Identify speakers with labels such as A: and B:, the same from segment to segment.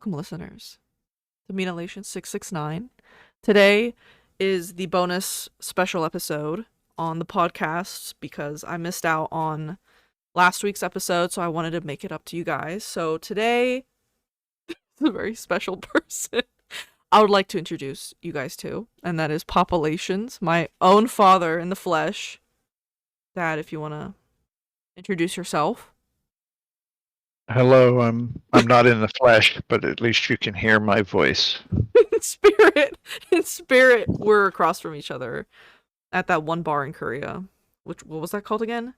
A: welcome listeners to Papalations 669. Today is the bonus special episode on the podcast because I missed out on last week's episode, so I wanted to make it up to you guys. So today is a very special person I would like to introduce you guys to, and that is Papalations, my own father in the flesh. Dad, if you want to introduce yourself.
B: Hello, I'm not in the flesh, but at least you can hear my voice.
A: In spirit, we're across from each other at that one bar in Korea. What was that called again?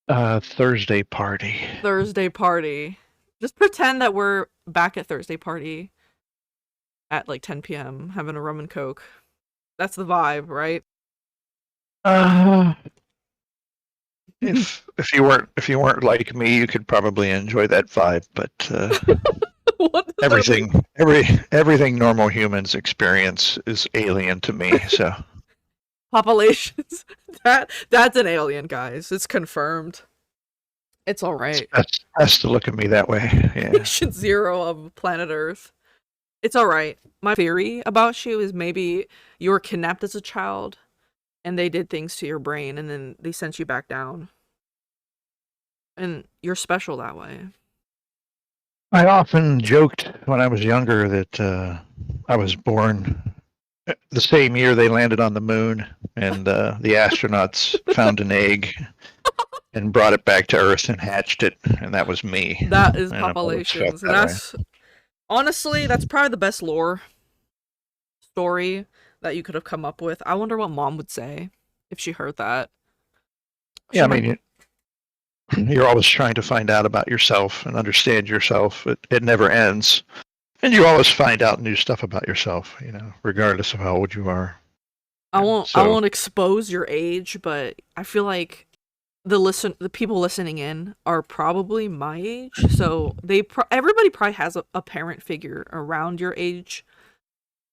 B: Thursday party.
A: Thursday party. Just pretend that we're back at Thursday party at like 10 p.m. having a rum and coke. That's the vibe, right?
B: If you weren't like me, you could probably enjoy that vibe, but everything normal humans experience is alien to me. So
A: Papalations. That's an alien, guys. It's confirmed. It's all right.
B: Has to look at me that way. Yeah.
A: Patient zero of planet Earth. It's all right. My theory about you is maybe you were kidnapped as a child and they did things to your brain and then they sent you back down. And you're special that way.
B: I often joked when I was younger that I was born the same year they landed on the moon and the astronauts found an egg and brought it back to Earth and hatched it, and that was me.
A: That is Papalations. Honestly, that's probably the best lore story that you could have come up with. I wonder what Mom would say if she heard that.
B: Yeah, I mean, you're always trying to find out about yourself and understand yourself. It never ends. And you always find out new stuff about yourself, regardless of how old you are.
A: I won't expose your age, but I feel like the people listening in are probably my age, so everybody probably has a parent figure around your age.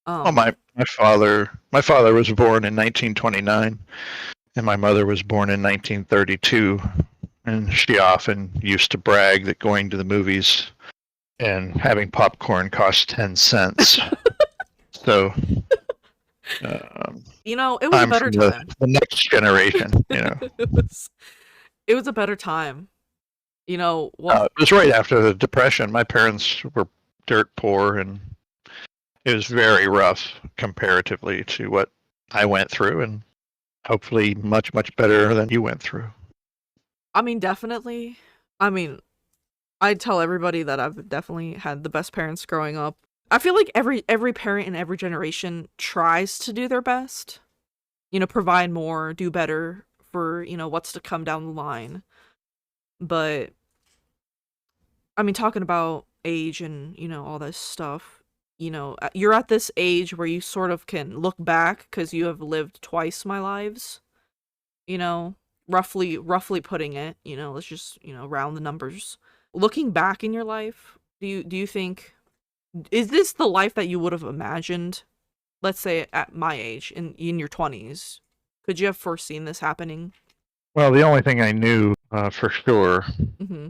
B: My father was born in 1929, and my mother was born in 1932, and she often used to brag that going to the movies and having popcorn cost 10 cents. So
A: it was a better time.
B: The next generation,
A: It was a better time. It
B: was right after the Depression. My parents were dirt poor, and it was very rough comparatively to what I went through, and hopefully much, much better than you went through.
A: I mean, definitely. I mean, I tell everybody that I've definitely had the best parents growing up. I feel like every parent in every generation tries to do their best. Provide more, do better for, what's to come down the line. But, I mean, talking about age and, all this stuff, you're at this age where you sort of can look back because you have lived twice my lives, roughly putting it, let's just, round the numbers. Looking back in your life, do you think, is this the life that you would have imagined, let's say at my age, in your 20s? Could you have foreseen this happening?
B: Well, the only thing I knew for sure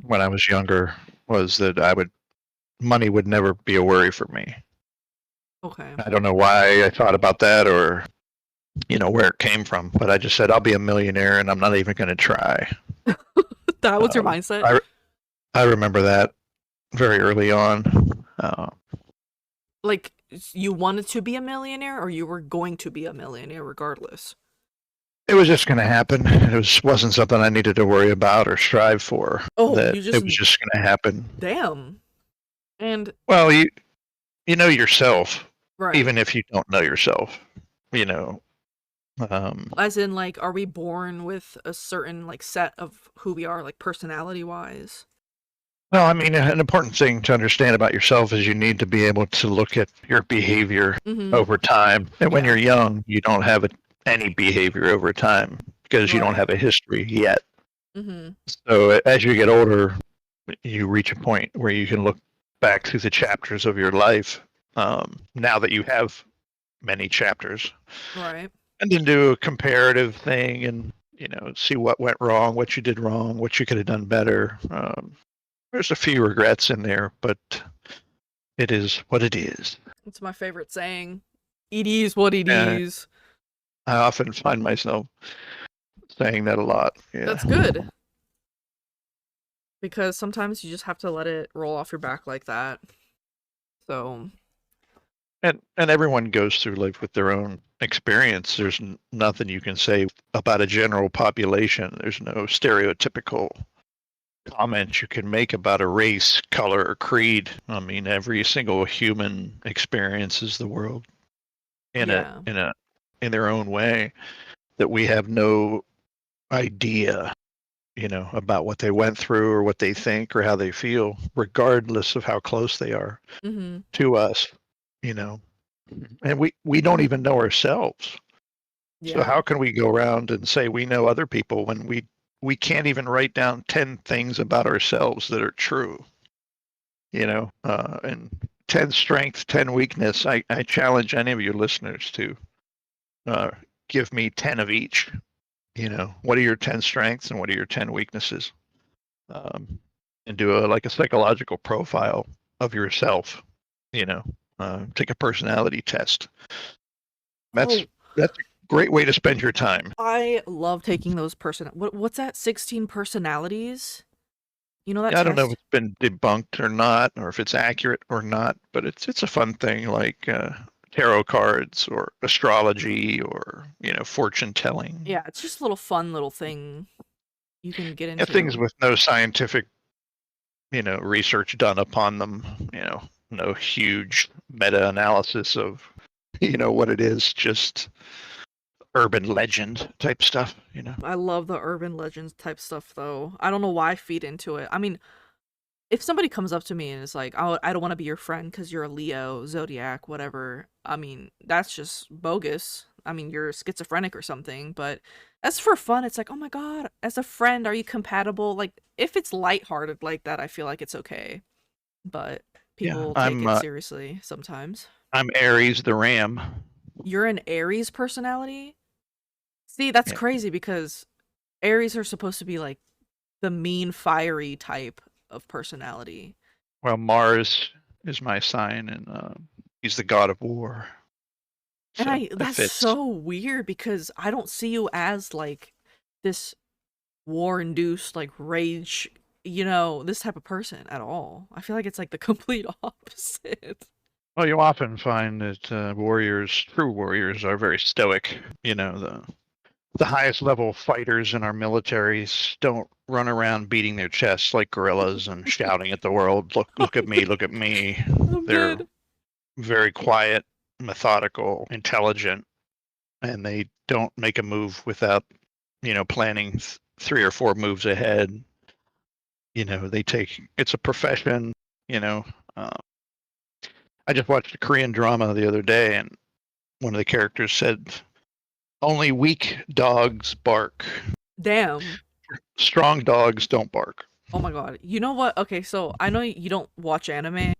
B: when I was younger was that money would never be a worry for me.
A: Okay.
B: I don't know why I thought about that or, where it came from, but I just said, I'll be a millionaire and I'm not even going to try.
A: That was your mindset?
B: I remember that very early on.
A: Like, you wanted to be a millionaire or you were going to be a millionaire regardless?
B: It was just going to happen. It wasn't something I needed to worry about or strive for.
A: Oh,
B: it was just going to happen.
A: Damn. And
B: well, you know yourself,
A: right.
B: Even if you don't know yourself,
A: As in, like, are we born with a certain like set of who we are, like personality wise?
B: Well, I mean, an important thing to understand about yourself is you need to be able to look at your behavior over time. And when you're young, you don't have any behavior over time because you don't have a history yet. So as you get older, you reach a point where you can look back through the chapters of your life, now that you have many chapters.
A: Right.
B: And then do a comparative thing and, see what went wrong, what you did wrong, what you could have done better. There's a few regrets in there, but It is what it is.
A: It's my favorite saying. It is what it
B: And
A: is.
B: I often find myself saying that a lot.
A: That's
B: Yeah.
A: good. Because sometimes you just have to let it roll off your back like that. So,
B: And everyone goes through life with their own experience. There's nothing you can say about a general population. There's no stereotypical comment you can make about a race, color, or creed. I mean, every single human experiences the world in a
A: yeah.
B: in a in their own way that we have no idea, about what they went through or what they think or how they feel, regardless of how close they are
A: Mhm.
B: to us, you know. And we don't even know ourselves. So
A: Yeah.
B: how can we go around and say we know other people when we can't even write down 10 things about ourselves that are true, and 10 strength, 10 weakness. I challenge any of your listeners to uh, give me 10 of each. What are your 10 strengths and what are your 10 weaknesses? And do like a psychological profile of yourself, you know, take a personality test. That's
A: Oh,
B: that's a great way to spend your time.
A: I love taking those what's that? 16 personalities? You know that
B: Yeah, I don't know if
A: test?
B: it's been debunked or not, or if it's accurate or not, but it's a fun thing, like tarot cards or astrology or fortune telling.
A: Yeah, it's just a little fun little thing you can get
B: Yeah, things
A: into.
B: with no scientific research done upon them. No huge meta analysis of what it is, just urban legend type stuff.
A: I love the urban legends type stuff though. I don't know why I feed into it. I mean, if somebody comes up to me and is like, "Oh, I don't want to be your friend because you're a Leo, zodiac, whatever." I mean, that's just bogus. I mean, you're schizophrenic or something. But as for fun, it's like, oh my god, as a friend, are you compatible? Like, if it's lighthearted like that, I feel like it's okay. But
B: Yeah,
A: people take
B: I'm
A: it
B: uh,
A: seriously sometimes.
B: I'm Aries the Ram.
A: You're an Aries personality. See, that's
B: Yeah.
A: crazy because Aries are supposed to be like the mean, fiery type of personality.
B: Well, Mars is my sign, and he's the god of war,
A: And
B: so that
A: that's
B: fits.
A: so weird because I don't see you as like this war-induced like rage, this type of person at all. I feel like it's like the complete opposite.
B: Well, you often find that true warriors, are very stoic. The highest level fighters in our militaries don't run around beating their chests like gorillas and shouting at the world, look at me, look at me.
A: I'm
B: They're
A: dead.
B: very quiet, methodical, intelligent, and they don't make a move without, planning 3 or 4 moves ahead. It's a profession, you know. Uh, I just watched a Korean drama the other day, and one of the characters said, only weak dogs bark.
A: Damn.
B: Strong dogs don't bark.
A: Oh my god. You know what? Okay, so I know you don't watch anime,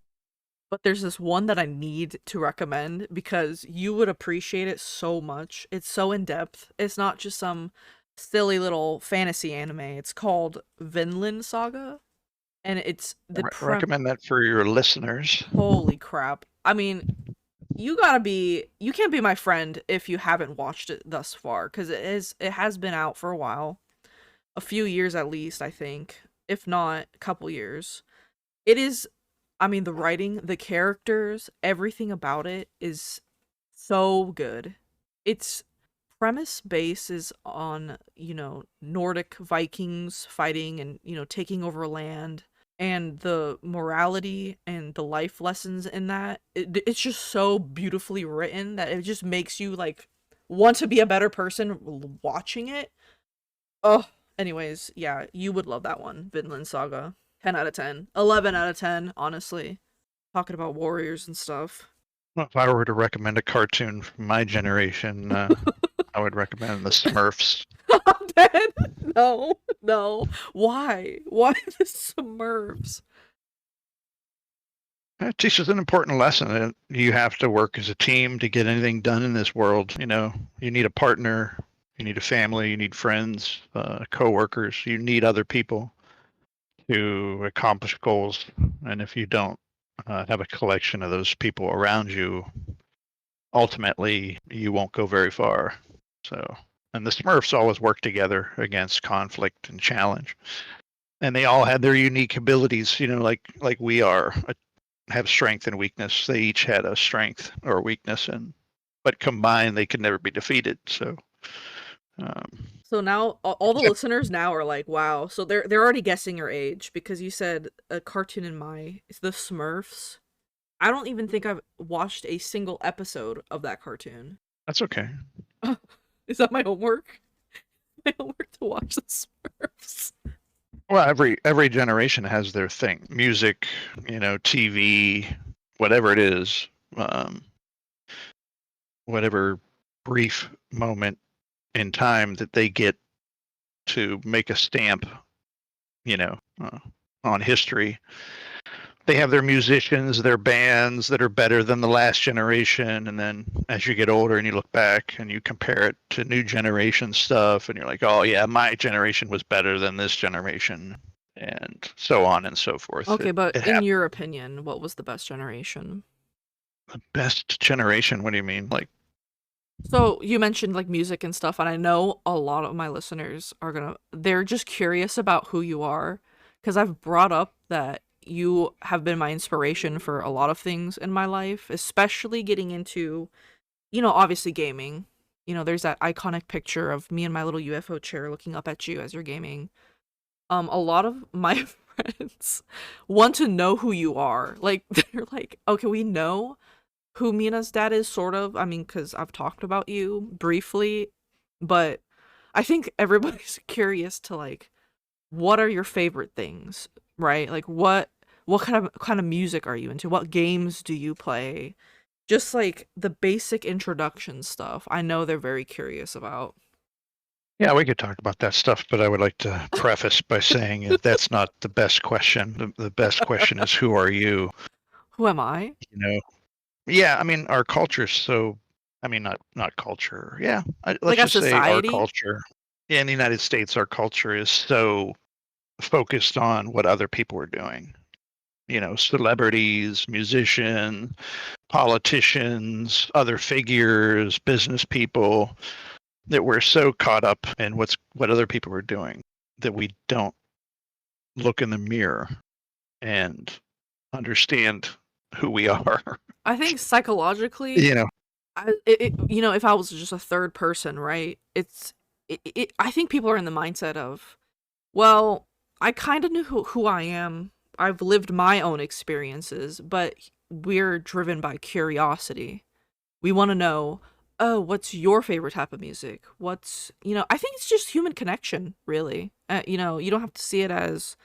A: but there's this one that I need to recommend because you would appreciate it so much. It's so in depth. It's not just some silly little fantasy anime. It's called Vinland Saga, and it's the
B: Recommend that for your listeners.
A: holy crap. I mean, you can't be my friend if you haven't watched it thus far cuz it has been out for a while. A few years at least, I think. If not, a couple years. It is, I mean, the writing, the characters, everything about it is so good. Its premise base is on, Nordic Vikings fighting and, taking over land, and the morality and the life lessons in that. It's just so beautifully written that it just makes you like want to be a better person watching it. Oh, anyways, yeah, you would love that one, Vinland Saga. 10 out of 10. 11 out of 10, honestly. Talking about warriors and stuff.
B: Well, if I were to recommend a cartoon from my generation, I would recommend the Smurfs.
A: I'm dead. No, no. Why? Why the Smurfs?
B: It teaches an important lesson that you have to work as a team to get anything done in this world. You need a partner, you need a family, you need friends, coworkers, you need other people to accomplish goals. And if you don't, have a collection of those people around you, ultimately you won't go very far. So, and the Smurfs always work together against conflict and challenge, and they all had their unique abilities. Like we have strength and weakness. They each had a strength or weakness, but combined they could never be defeated. So,
A: So now all the listeners now are like, wow. So they're already guessing your age because you said a cartoon it's the Smurfs. I don't even think I've watched a single episode of that cartoon.
B: that's okay.
A: Is that my homework? My homework to watch the Smurfs.
B: Well, every generation has their thing. Music, TV, whatever it is, whatever brief moment in time that they get to make a stamp, on history. They have their musicians, their bands that are better than the last generation, and then as you get older and you look back and you compare it to new generation stuff, and you're like, oh yeah, my generation was better than this generation, and so on and so forth.
A: Okay, but in your opinion, what was the best generation?
B: The best generation? What do you mean? Like,
A: so you mentioned like music and stuff, and I know a lot of my listeners they're just curious about who you are, because I've brought up that you have been my inspiration for a lot of things in my life, especially getting into, obviously gaming. There's that iconic picture of me in my little UFO chair looking up at you as you're gaming. A lot of my friends want to know who you are. Like, they're like, okay, we know who Mina's dad is, sort of. I mean, because I've talked about you briefly, but I think everybody's curious to, like, what are your favorite things, right? Like, what kind of music are you into? What games do you play? Just like the basic introduction stuff. I know they're very curious about.
B: yeah, we could talk about that stuff, but I would like to preface by saying that's not the best question. The best question is, who are you?
A: Who am I?
B: Yeah, I mean, our culture is so, I mean, not culture. Yeah, let's
A: Like a
B: just say our
A: society?
B: culture. Yeah, in the United States, our culture is so focused on what other people are doing. Celebrities, musicians, politicians, other figures, business people, that we're so caught up in what other people are doing that we don't look in the mirror and understand who we are.
A: I think psychologically,
B: you know,
A: if I was just a third person, right? I think people are in the mindset of, well, I kind of knew who I am. I've lived my own experiences, but we're driven by curiosity. We want to know, oh, what's your favorite type of music? I think it's just human connection, really. You don't have to see it as,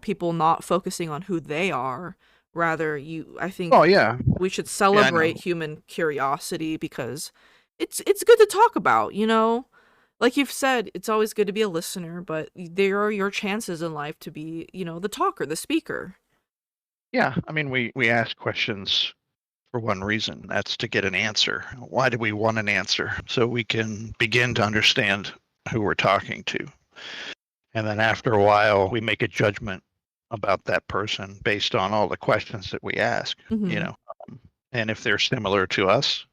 A: people not focusing on who they are. Rather, I think
B: oh yeah,
A: we should
B: yeah, I know.
A: celebrate human curiosity because it's good to talk about, Like you've said, it's always good to be a listener, but there are your chances in life to be, the talker, the speaker.
B: Yeah, I mean, we ask questions for one reason. That's to get an answer. Why do we want an answer? So we can begin to understand who we're talking to. And then after a while, we make a judgment about that person based on all the questions that we ask,
A: Mhm.
B: and if they're similar to us,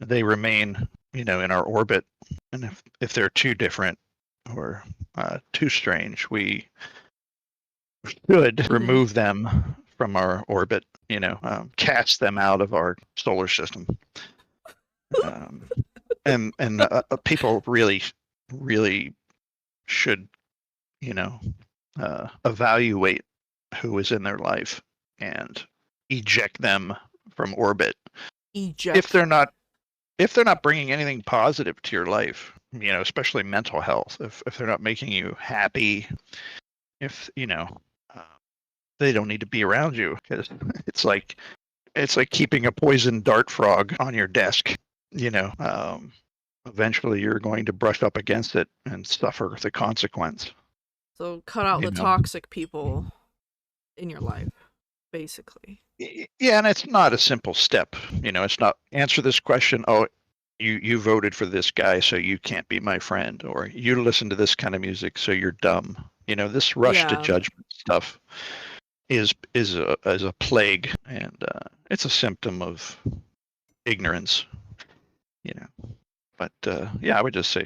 B: they remain, in our orbit. And if they're too different or too strange, we should remove them from our orbit, cast them out of our solar system. And people really, really should, evaluate who is in their life and eject them from orbit if
A: Eject.
B: they're not bringing anything positive to your life, especially mental health. If they're not making you happy, if uh, they don't need to be around you, because it's like keeping a poisoned dart frog on your desk. Eventually you're going to brush up against it and suffer the consequence.
A: So cut out
B: you
A: the
B: know
A: toxic people in your life, basically.
B: Yeah, and it's not a simple step. It's not answer this question. Oh, you voted for this guy, so you can't be my friend, or you listen to this kind of music, so you're dumb. This rush to
A: Yeah.
B: judgment stuff. is a plague, and it's a symptom of ignorance, you know. But yeah, I would just say,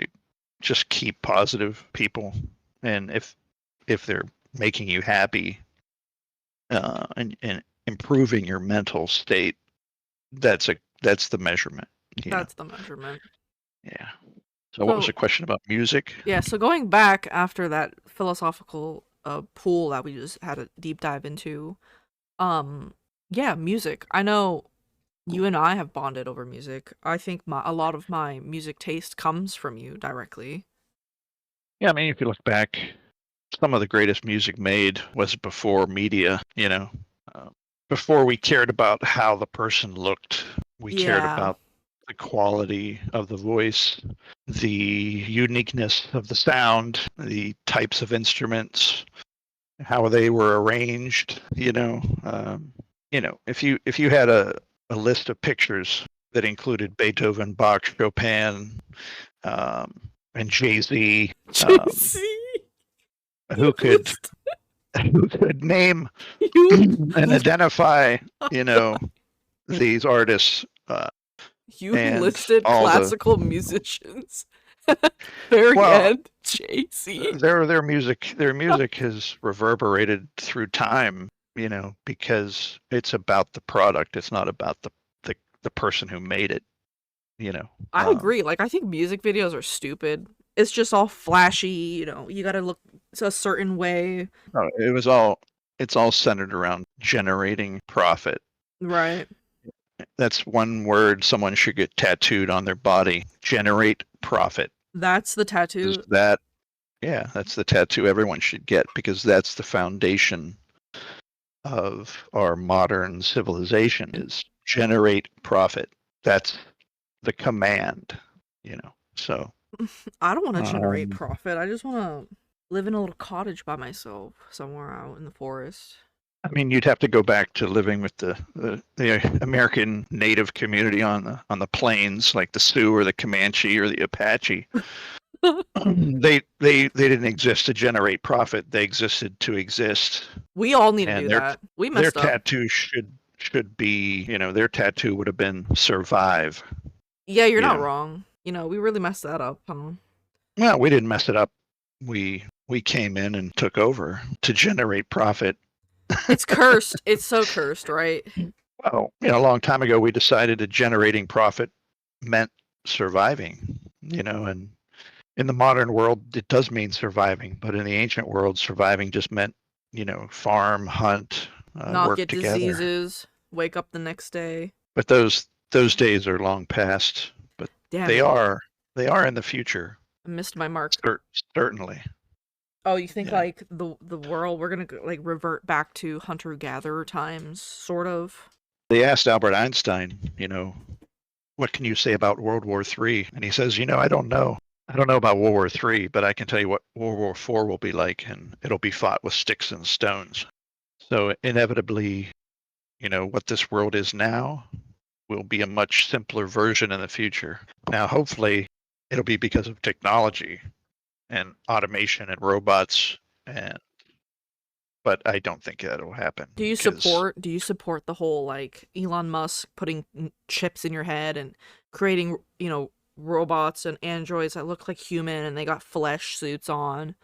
B: just keep positive, people, and if they're making you happy, and improving your mental state, that's the measurement, you know.
A: That's the measurement.
B: Yeah. So what was the
A: So
B: question about music?
A: yeah, so going back after that philosophical pool that we just had a deep dive into, um, yeah, music. I know you and I have bonded over music. I think a lot of my music taste comes from you directly.
B: Yeah, I mean, if you look back, some of the greatest music made was before media, you know. Uh, Before we cared about how the person looked, we cared
A: Yeah,
B: about the quality of the voice, the uniqueness of the sound, the types of instruments, how they were arranged. If you had a list of pictures that included Beethoven, Bach, Chopin, um, and Jay-Z,
A: JC,
B: who
A: you
B: could
A: list
B: who could name
A: you
B: and identify, you know, these artists,
A: you
B: and
A: listed
B: all the
A: classical musicians. Very
B: well,
A: end, JC.
B: their music has reverberated through time, because it's about the product. It's not about the person who made it, you know.
A: I agree. Like, I think music videos are stupid. It's just all flashy, you gotta look a certain way.
B: No, it's all centered around generating profit.
A: Right.
B: That's one word someone should get tattooed on their body. Generate profit.
A: That's the
B: Is
A: tattoo.
B: that Yeah, that's the tattoo everyone should get, because that's the foundation of our modern civilization, is generate profit. That's the command, you know. So,
A: I don't want to generate
B: um,
A: profit. I just want to live in a little cottage by myself somewhere out in the forest.
B: I mean, you'd have to go back to living with the American native community on the plains, like the Sioux or the Comanche or the Apache. They didn't exist to generate profit. They existed to exist,
A: We all need to
B: and
A: do
B: their
A: that. We
B: their
A: messed up.
B: tattoo should be, their tattoo would have been survive.
A: Yeah, you're
B: You
A: not
B: know,
A: wrong. We really messed that up, huh?
B: well, we didn't mess it up. We came in and took over to generate profit.
A: It's cursed. It's so cursed, right?
B: Well, a long time ago, we decided that generating profit meant surviving. And in the modern world, it does mean surviving, but in the ancient world, surviving just meant, farm, hunt,
A: Not
B: work
A: get
B: together.
A: diseases, wake up the next day.
B: But those days are long past. But
A: Damn
B: they
A: it.
B: are they are in the future,
A: I missed my mark.
B: certainly.
A: Oh, you think
B: Yeah.
A: like the world we're gonna like revert back to hunter gatherer times, sort of?
B: They asked Albert Einstein, what can you say about World War III? And he says, I don't know. I don't know about World War III, but I can tell you what World War IV will be like, and it'll be fought with sticks and stones. So inevitably, what this world is now will be a much simpler version in the future. Now, hopefully, it'll be because of technology and automation and robots, and but I don't think that'll happen because
A: Do you support the whole like Elon Musk putting chips in your head and creating, robots and androids that look like human and they got flesh suits on?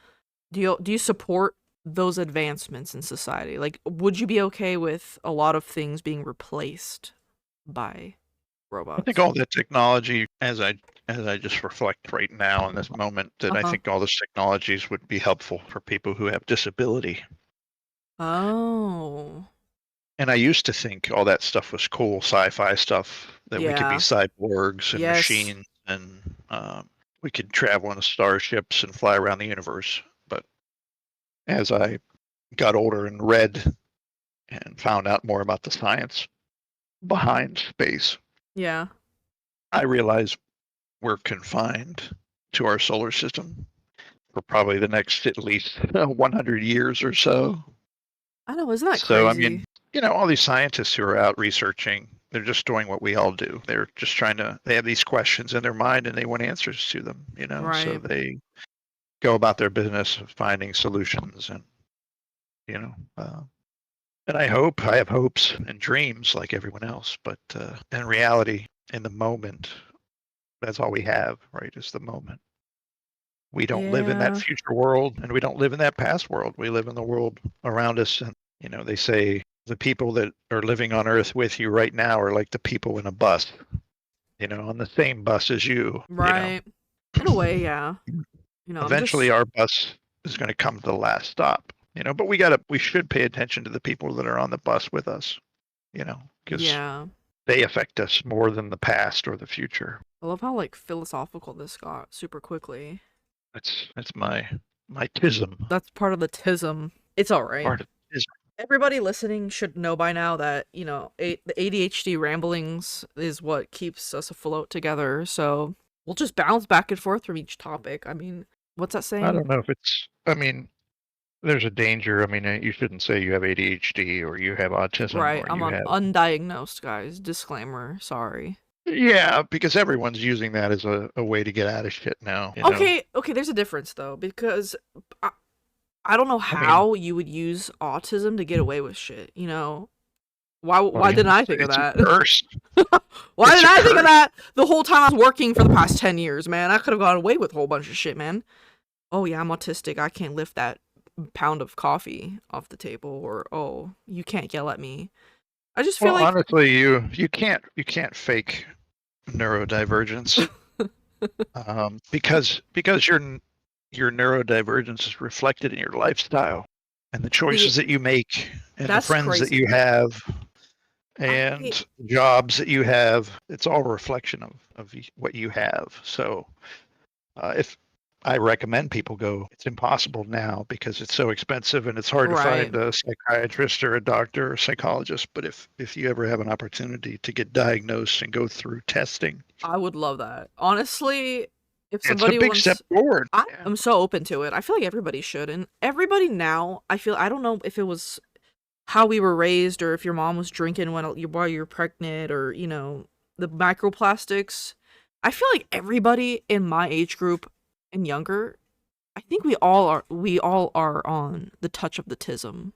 A: Do you support those advancements in society? Like, would you be okay with a lot of things being replaced by
B: I think
A: robots?
B: all the technology, as I just reflect right now in this moment, that I
A: Uh-huh.
B: think all those technologies would be helpful for people who have disability.
A: Oh.
B: And I used to think all that stuff was cool, sci-fi stuff, that we could be
A: Yeah.
B: cyborgs and
A: Yes.
B: machines, and we could travel in starships and fly around the universe. But as I got older and read and found out more about the science behind space,
A: Yeah.
B: I realized we're confined to our solar system for probably the next at least 100 years or so.
A: I know, isn't that
B: So, I
A: crazy?
B: mean, all these scientists who are out researching, they're just doing what we all do. They're just they have these questions in their mind and they want answers to them. So
A: Right.
B: they go about their business of finding solutions, and, you know, uh, And I have hopes and dreams like everyone else, but in reality, in the moment, that's all we have, right? Is the moment. We don't live in that
A: Yeah.
B: future world, and we don't live in that past world. We live in the world around us, and they say the people that are living on Earth with you right now are like the people in a bus, on the same bus as you.
A: Right. In a way, yeah. I'm
B: Eventually
A: just
B: our bus is going to come to the last stop, but we should pay attention to the people that are on the bus with us, because
A: yeah.
B: they affect us more than the past or the future.
A: I love how like philosophical this got super quickly.
B: That's my tism.
A: That's part of the tism. It's all right.
B: Part of tism.
A: Everybody listening should know by now that, the ADHD ramblings is what keeps us afloat together. So we'll just bounce back and forth from each topic. I mean, what's that
B: I
A: saying?
B: don't know if it's. I mean, there's a danger. I mean, you shouldn't say you have ADHD or you have autism
A: Right.
B: or
A: I'm
B: you
A: on
B: have.
A: undiagnosed, guys. Disclaimer. Sorry.
B: Yeah, because everyone's using that as a way to get out of shit now.
A: Okay. Okay. There's a difference though, because I, I don't know
B: I mean,
A: how you would use autism to get away with shit. Why
B: well,
A: didn't I think of
B: it's a
A: that?
B: curse.
A: Why
B: It's
A: didn't
B: a
A: I think of
B: curse.
A: that the whole time I was working for the past 10 years, man? I could have got away with a whole bunch of shit, man. Oh, yeah, I'm autistic. I can't lift that pound of coffee off the table. Or, oh, you can't yell at me. I just feel
B: Well,
A: like.
B: honestly, you can't fake neurodivergence, because your neurodivergence is reflected in your lifestyle and the
A: See,
B: choices that you make and the
A: that's
B: friends that you
A: crazy.
B: have
A: I.
B: and jobs that you have. It's all a reflection of what you have. So if I recommend people go, it's impossible now because it's so expensive and it's hard to
A: Right.
B: find a psychiatrist or a doctor or a psychologist. But if you ever have an opportunity to get diagnosed and go through testing,
A: I would love that. Honestly, if
B: it's a
A: somebody
B: big step
A: wants.
B: forward.
A: I
B: Yeah.
A: am so open to it. I feel like everybody should. And everybody now, I don't know if it was how we were raised or if your mom was drinking while you were pregnant or, the microplastics. I feel like everybody in my age group and younger, I think we all are on the touch of the tism.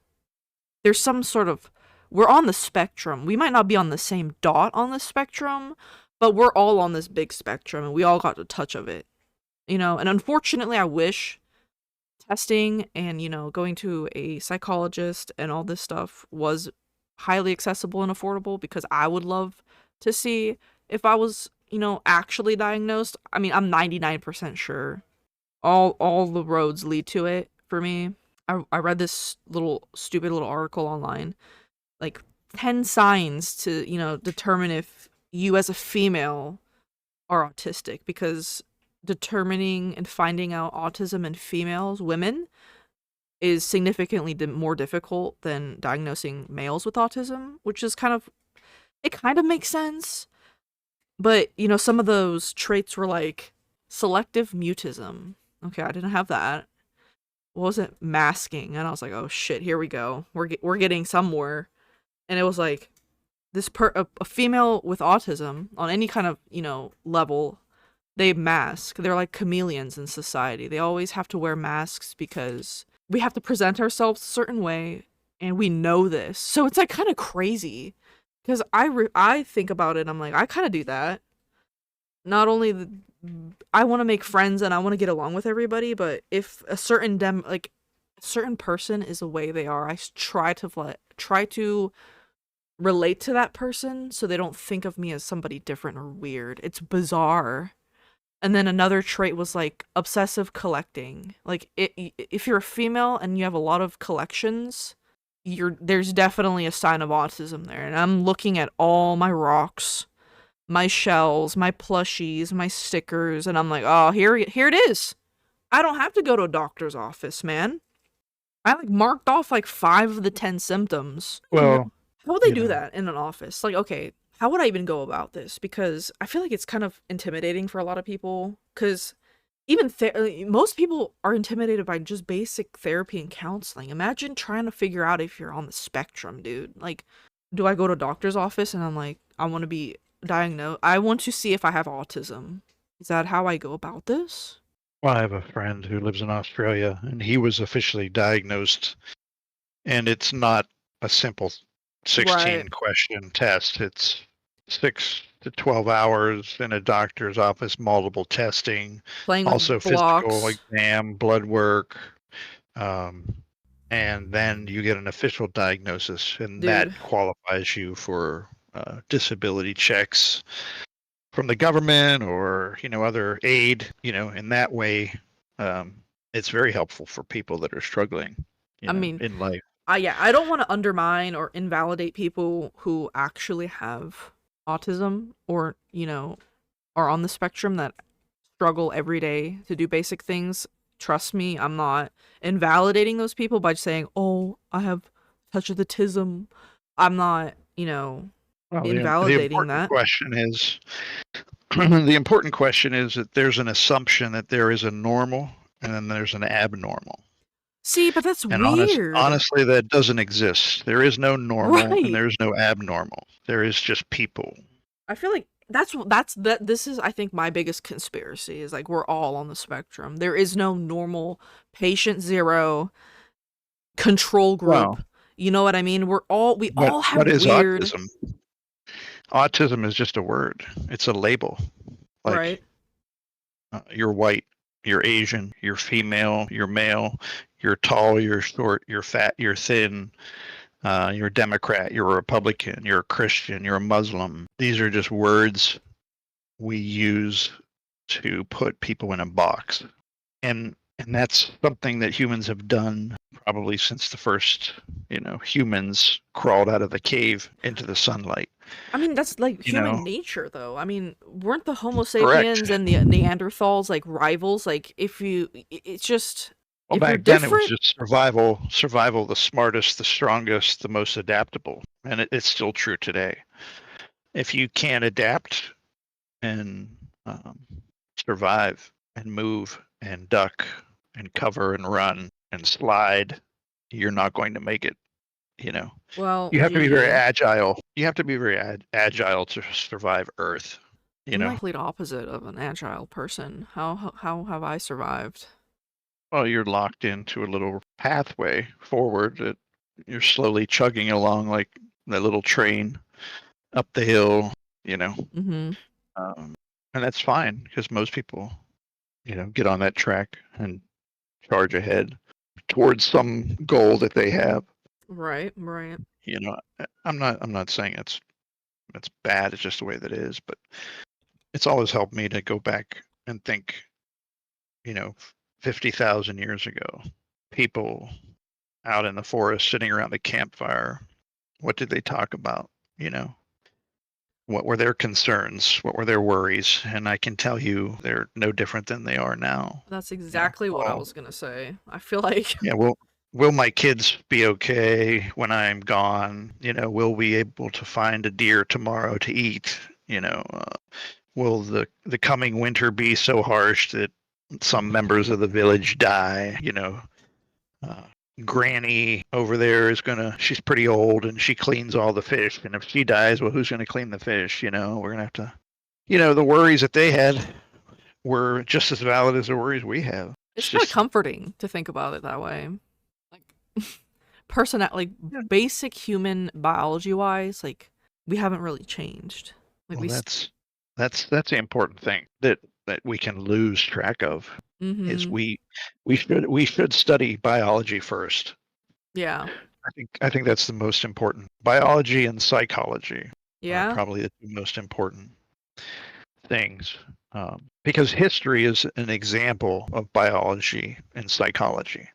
A: There's some sort of we're on the spectrum. We might not be on the same dot on the spectrum, but we're all on this big spectrum and we all got a touch of it. And unfortunately I wish testing and going to a psychologist and all this stuff was highly accessible and affordable, because I would love to see if I was actually diagnosed. I mean, I'm 99% sure all the roads lead to it for me. I read this little stupid little article online, like 10 signs to determine if you as a female are autistic, because determining and finding out autism in women, is significantly more difficult than diagnosing males with autism, which is it kind of makes sense. But, some of those traits were like selective mutism. Okay, I didn't have that. What was it? Masking. And I was like, oh shit, here we go. We're getting somewhere. And it was like a female with autism on any kind of, level, they mask. They're like chameleons in society. They always have to wear masks because we have to present ourselves a certain way, and we know this. So it's like kind of crazy, because I think about it, I'm like, I kind of do that. Not only I want to make friends and I want to get along with everybody, but if a certain a certain person is the way they are, I try to relate to that person so they don't think of me as somebody different or weird. It's bizarre. And then another trait was like obsessive collecting. Like if you're a female and you have a lot of collections, there's definitely a sign of autism there. And I'm looking at all my rocks, my shells, my plushies, my stickers, and I'm like, "Oh, here it is. I don't have to go to a doctor's office, man. I like marked off like 5 of the 10 symptoms."
B: Well,
A: How would they
B: you
A: do
B: know,
A: that in an office? Like, okay, how would I even go about this? Because I feel like it's kind of intimidating for a lot of people. Because most people are intimidated by just basic therapy and counseling. Imagine trying to figure out if you're on the spectrum, dude. Like, do I go to a doctor's office and I'm like, I want to be diagnosed? I want to see if I have autism. Is that how I go about this?
B: well, I have a friend who lives in Australia, and he was officially diagnosed, and it's not a simple
A: Right.
B: 16 question test. It's 6 to 12 hours in a doctor's office, multiple testing,
A: Playing
B: also
A: with
B: physical
A: blocks.
B: exam, blood work, um, and then you get an official diagnosis, and
A: Dude.
B: that qualifies you for disability checks from the government or other aid. In that way, um, it's very helpful for people that are struggling,
A: I mean,
B: in life.
A: I don't want to undermine or invalidate people who actually have autism or, are on the spectrum that struggle every day to do basic things. Trust me, I'm not invalidating those people by saying, "Oh, I have touch of the tism." I'm not,
B: Well, the
A: invalidating
B: important
A: that.
B: question is the important question is that there's an assumption that there is a normal and then there's an abnormal.
A: See, but that's
B: And
A: weird.
B: honestly, that doesn't exist. There is no normal and
A: Right.
B: there's no abnormal. There is just people.
A: I feel like this is, I think, my biggest conspiracy is like we're all on the spectrum. There is no normal patient zero control group.
B: Well,
A: You know what I mean? We
B: what
A: all have
B: what is
A: weird,
B: autism? Autism is just a word. It's a label. Like
A: right?
B: you're white, you're Asian, you're female, you're male, you're tall, you're short, you're fat, you're thin, you're a Democrat, you're a Republican, you're a Christian, you're a Muslim. These are just words we use to put people in a box. And that's something that humans have done probably since the first, humans crawled out of the cave into the sunlight.
A: I mean, that's like
B: You know,
A: human nature, though. I mean, weren't the Homo
B: correct.
A: sapiens and the Neanderthals like rivals? Like, it's just,
B: Well,
A: if you're
B: back then it was
A: different,
B: just survival, the smartest, the strongest, the most adaptable, and it's still true today. If you can't adapt and survive and move and duck and cover and run and slide, you're not going to make it. You know,
A: well,
B: you have to be very
A: gee,
B: agile. You have to be very agile to survive Earth. You
A: I'm
B: know,
A: like the complete opposite of an agile person. How have I survived?
B: well, you're locked into a little pathway forward that you're slowly chugging along like that little train up the hill. You know,
A: Mm-hmm.
B: um, and that's fine because most people, get on that track and charge ahead towards some goal that they have.
A: Right, right.
B: I'm not saying it's bad. It's just the way that it is. But it's always helped me to go back and think, you know, 50,000 years ago, people out in the forest sitting around a campfire. What did they talk about? You know, what were their concerns? What were their worries? And I can tell you they're no different than they are now.
A: That's
B: You know,
A: exactly what I
B: oh,
A: was gonna say. I feel like
B: yeah, will my kids be okay when I'm gone? Will we able to find a deer tomorrow to eat? Will the coming winter be so harsh that some members of the village die? Uh, Granny over there she's pretty old and she cleans all the fish. And if she dies, well, who's going to clean the fish? We're going to have to, the worries that they had were just as valid as the worries we have.
A: it's
B: It's
A: kind of
B: just,
A: comforting to think about it that way. Like like
B: yeah,
A: basic human biology wise, like we haven't really changed. Like
B: well,
A: we
B: that's the important thing that we can lose track of is
A: mm-hmm.
B: we should study biology first.
A: Yeah.
B: I think that's the most important. Biology and psychology are
A: Yeah.
B: probably the two most important things, because history is an example of biology and psychology.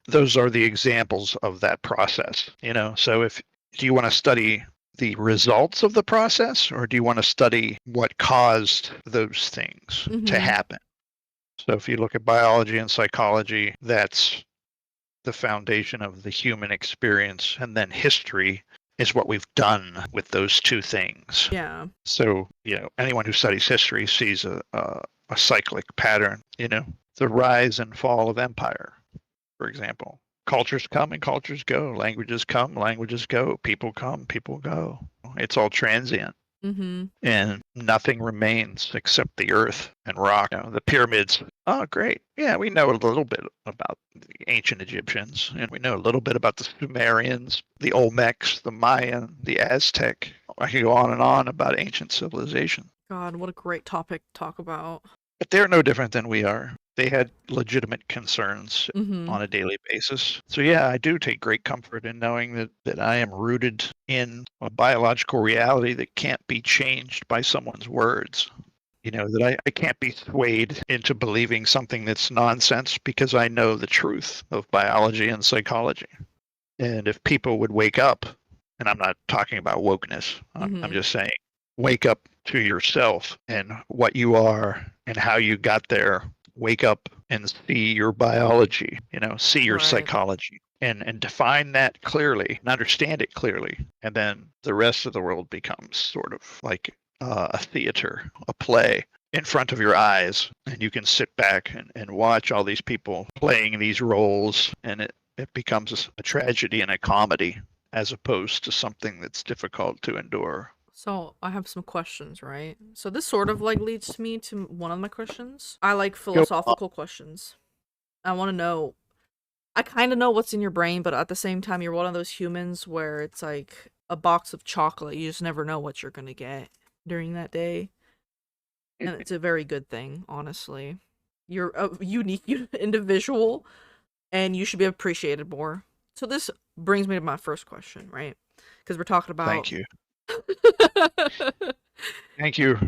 B: Those are the examples of that process. So if do you want to study the results of the process or do you want to study what caused those things to
A: Mm-hmm.
B: happen? So if you look at biology and psychology, that's the foundation of the human experience. And then history is what we've done with those two things.
A: Yeah.
B: So, anyone who studies history sees a cyclic pattern, the rise and fall of empire, for example. Cultures come and cultures go. Languages come, languages go. People come, people go. It's all transient.
A: Mm-hmm.
B: And nothing remains except the earth and rock. The pyramids. Oh, great. Yeah, we know a little bit about the ancient Egyptians, and we know a little bit about the Sumerians, the Olmecs, the Mayan, the Aztec. I can go on and on about ancient civilization.
A: God, what a great topic to talk about.
B: But they're no different than we are. They had legitimate concerns
A: Mm-hmm.
B: on a daily basis. So yeah, I do take great comfort in knowing that I am rooted in a biological reality that can't be changed by someone's words. That I can't be swayed into believing something that's nonsense because I know the truth of biology and psychology. And if people would wake up, and I'm not talking about wokeness, I'm just saying, wake up to yourself and what you are and how you got there. Wake up and see your biology, see your psychology and define that clearly and understand it clearly. And then the rest of the world becomes sort of like a theater, a play in front of your eyes. And you can sit back and watch all these people playing these roles. And it becomes a tragedy and a comedy as opposed to something that's difficult to endure.
A: So I have some questions, right? So this sort of like leads me to one of my questions. I like philosophical questions. I want to know, I kind of know what's in your brain, but at the same time, you're one of those humans where it's like a box of chocolate. You just never know what you're going to get during that day. And it's a very good thing, honestly. You're a unique individual and you should be appreciated more. So this brings me to my first question, right? Because we're talking about...
B: Thank you.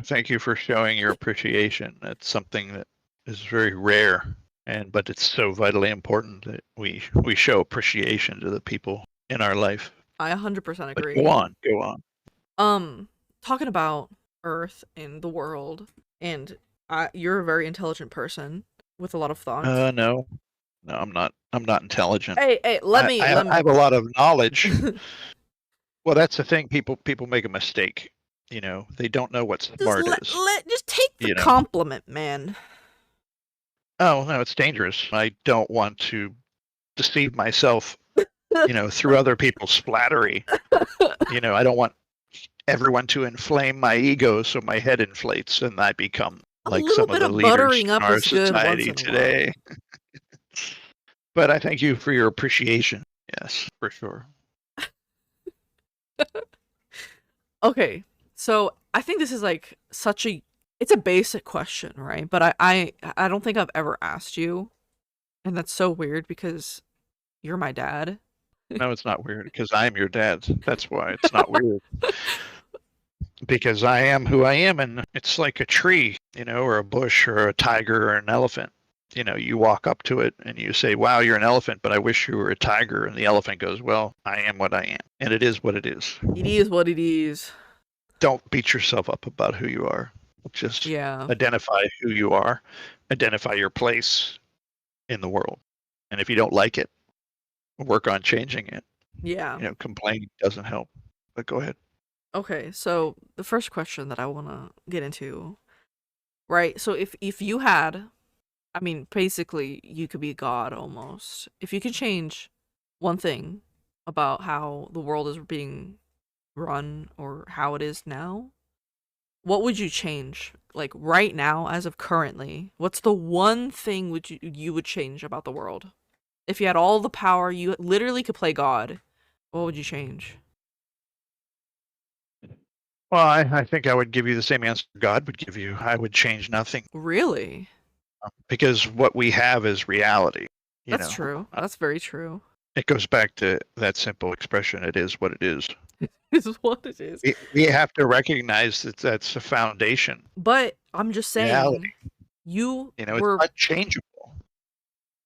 B: Thank you for showing your appreciation. It's something that is very rare, but it's so vitally important that we show appreciation to the people in our life.
A: I 100% agree.
B: But go
A: on. Talking about Earth and the world, and you're a very intelligent person with a lot of thoughts.
B: No, I'm not intelligent.
A: Hey, I
B: have a lot of knowledge. Well, that's the thing. People make a mistake. They don't know what smart is.
A: Just take the compliment, man.
B: Oh, no, it's dangerous. I don't want to deceive myself, through other people's flattery. I don't want everyone to inflame my ego so my head inflates and I become like some of the leaders in our society today. But I thank you for your appreciation. Yes, for sure.
A: Okay, so I think this is like it's a basic question, right? But I don't think I've ever asked you, and that's so weird because you're my dad.
B: No, it's not weird because I'm your dad. That's why it's not weird. Because I am who I am, and it's like a tree, or a bush or a tiger or an elephant. You walk up to it and you say, wow, you're an elephant, but I wish you were a tiger. And the elephant goes, well, I am what I am. And it is what it is.
A: It is what it is.
B: Don't beat yourself up about who you are. Just identify who you are. Identify your place in the world. And if you don't like it, work on changing it.
A: Yeah.
B: Complaining doesn't help. But go ahead.
A: Okay, so the first question that I want to get into, right? So if you had... I mean, basically, you could be God almost. If you could change one thing about how the world is being run or how it is now, what would you change? Like right now, as of currently, what's the one thing you would change about the world? If you had all the power, you literally could play God, what would you change?
B: Well, I think I would give you the same answer God would give you. I would change nothing.
A: Really?
B: Because what we have is reality.
A: That's true. That's very true.
B: It goes back to that simple expression, it is what it is.
A: It is what it is.
B: We have to recognize that that's a foundation.
A: But I'm just saying,
B: reality.
A: It's
B: unchangeable.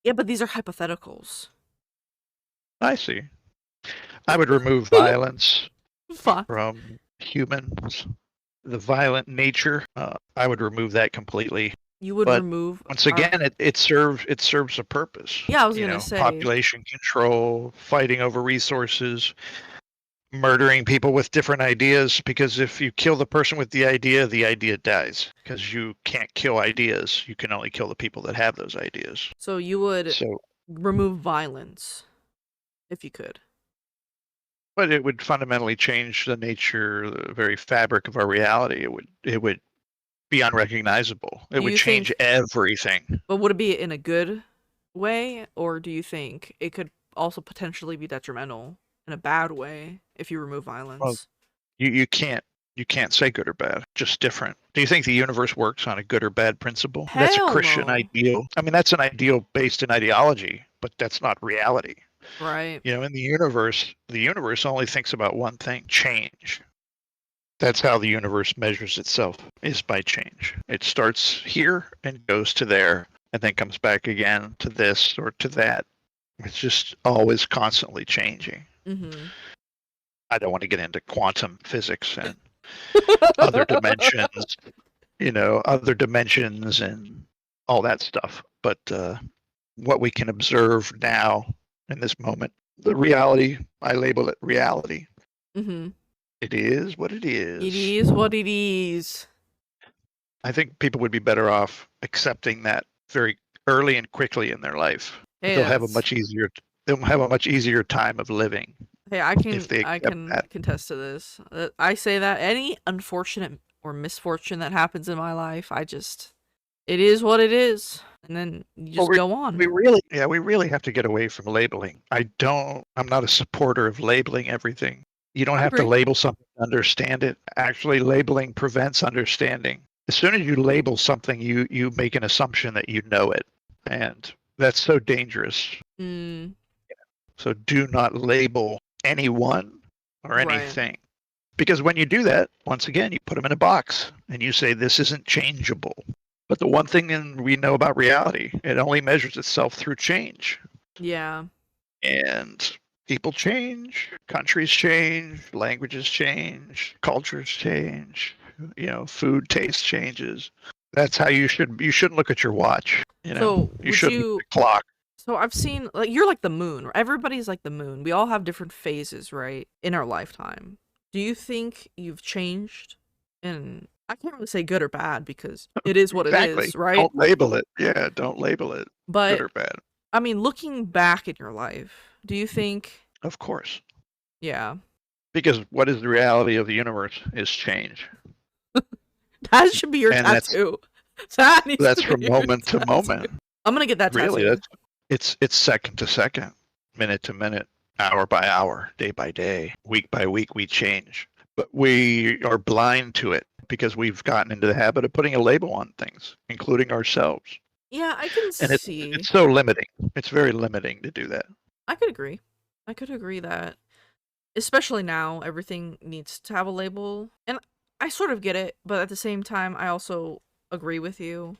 A: Yeah, but these are hypotheticals.
B: I see. I would remove violence from humans. The violent nature, I would remove that completely.
A: You would remove...
B: Once again, it serves a purpose.
A: Yeah, I was going to say.
B: Population control, fighting over resources, murdering people with different ideas, because if you kill the person with the idea dies. Because you can't kill ideas. You can only kill the people that have those ideas.
A: So you would remove violence, if you could.
B: But it would fundamentally change the nature, the very fabric of our reality. It would be unrecognizable. It would change everything.
A: But would it be in a good way, or do you think it could also potentially be detrimental in a bad way if you remove
B: Well,
A: violence?
B: you can't say good or bad, just different. Do you think the universe works on a good or bad principle? That's a
A: Hell
B: Christian
A: no.
B: ideal. I mean, that's an ideal based in ideology, but that's not reality.
A: Right.
B: In the universe only thinks about one thing, change. That's how the universe measures itself, is by change. It starts here and goes to there and then comes back again to this or to that. It's just always constantly changing.
A: Mm-hmm.
B: I don't want to get into quantum physics and other dimensions, other dimensions and all that stuff. But what we can observe now in this moment, the reality, I label it reality.
A: Mm-hmm.
B: It is what it
A: It
B: is.
A: is what it is.
B: I think people would be better off accepting that very early and quickly in their life.
A: Hey,
B: They'll have a
A: that's
B: much easier they'll have a much easier time of living
A: hey, I
B: if
A: can
B: they
A: I
B: accept
A: can
B: that.
A: contest to this. I say that any unfortunate or misfortune that happens in my life, it is what it is, and then you
B: Well,
A: just go on.
B: we really have to get away from labeling. I'm not a supporter of labeling everything. You don't
A: I
B: have to
A: agree.
B: label something to understand it. Actually, labeling prevents understanding. As soon as you label something, you make an assumption that you know it, and that's so dangerous.
A: Mm,
B: So do not label anyone or
A: right.
B: anything. Because when you do that, once again, you put them in a box and you say, this isn't changeable. But the one thing we know about reality, it only measures itself through change.
A: Yeah.
B: And people change, countries change, languages change, cultures change, food taste changes. That's how you shouldn't look at your watch,
A: So
B: You
A: would
B: shouldn't look
A: you?
B: at the clock.
A: So I've seen like you're like the moon. Everybody's like the moon. We all have different phases, right, in our lifetime. Do you think you've changed? And I can't really say good or bad because it is what it
B: Exactly.
A: is, right?
B: Don't label it. Yeah, don't label it good
A: But
B: or bad.
A: I mean, looking back in your life, do you think,
B: Of course.
A: yeah,
B: Because what is the reality of the universe is change.
A: that should be your
B: And
A: tattoo. That needs to
B: that's
A: be
B: from
A: your
B: moment to
A: tattoo.
B: moment.
A: I'm gonna get that
B: Really,
A: tattooed.
B: it's second to second, minute to minute, hour by hour, day by day, week by week we change. But we are blind to it because we've gotten into the habit of putting a label on things, including ourselves.
A: Yeah, I can
B: And
A: see.
B: it's so limiting. It's very limiting to do that.
A: I could agree. I could agree that, especially now, everything needs to have a label. And I sort of get it, but at the same time, I also agree with you.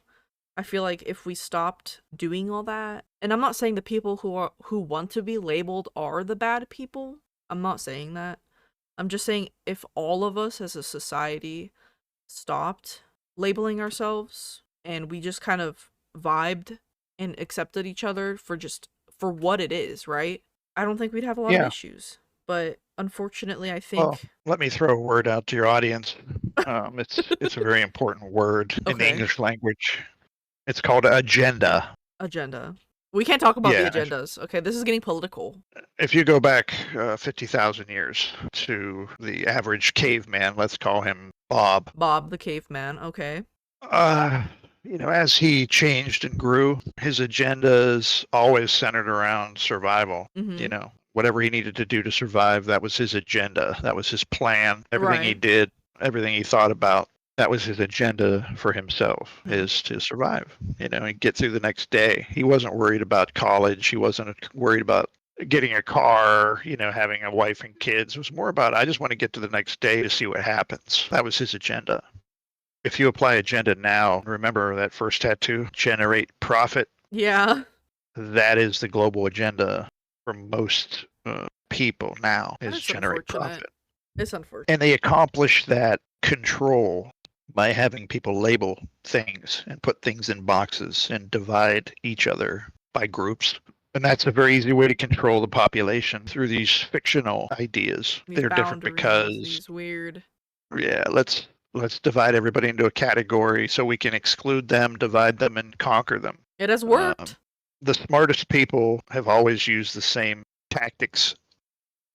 A: I feel like if we stopped doing all that, and I'm not saying the people who want to be labeled are the bad people. I'm not saying that. I'm just saying if all of us as a society stopped labeling ourselves and we just kind of vibed and accepted each other for what it is, right? I don't think we'd have a lot of
B: Yeah.
A: issues. But unfortunately, I
B: Well,
A: think
B: let me throw a word out to your audience. It's a very important word in the
A: okay,
B: English language. It's called agenda.
A: agenda. We can't talk about the
B: Yeah,
A: agendas. Okay, this is getting political.
B: if you go back 50,000 years to the average caveman, let's call him Bob,
A: Bob the caveman. Okay.
B: uh, as he changed and grew, his agenda is always centered around survival.
A: Mhm.
B: Whatever he needed to do to survive, that was his agenda. That was his plan. Everything he
A: Right.
B: did, everything he thought about, that was his agenda for himself,
A: Mhm.
B: is to survive, and get through the next day. He wasn't worried about college. He wasn't worried about getting a car, having a wife and kids. It was more about, I just want to get to the next day to see what happens. That was his agenda. If you apply agenda now, remember that first tattoo, generate profit.
A: Yeah.
B: That is the global agenda for most people now, is
A: That's
B: generate
A: unfortunate.
B: profit.
A: It's unfortunate.
B: And they accomplish that control by having people label things and put things in boxes and divide each other by groups. And that's a very easy way to control the population through these fictional ideas.
A: These
B: They're different
A: boundaries,
B: because,
A: these weird.
B: yeah, let's divide everybody into a category so we can exclude them, divide them, and conquer them.
A: It has
B: Um,
A: worked.
B: the smartest people have always used the same tactics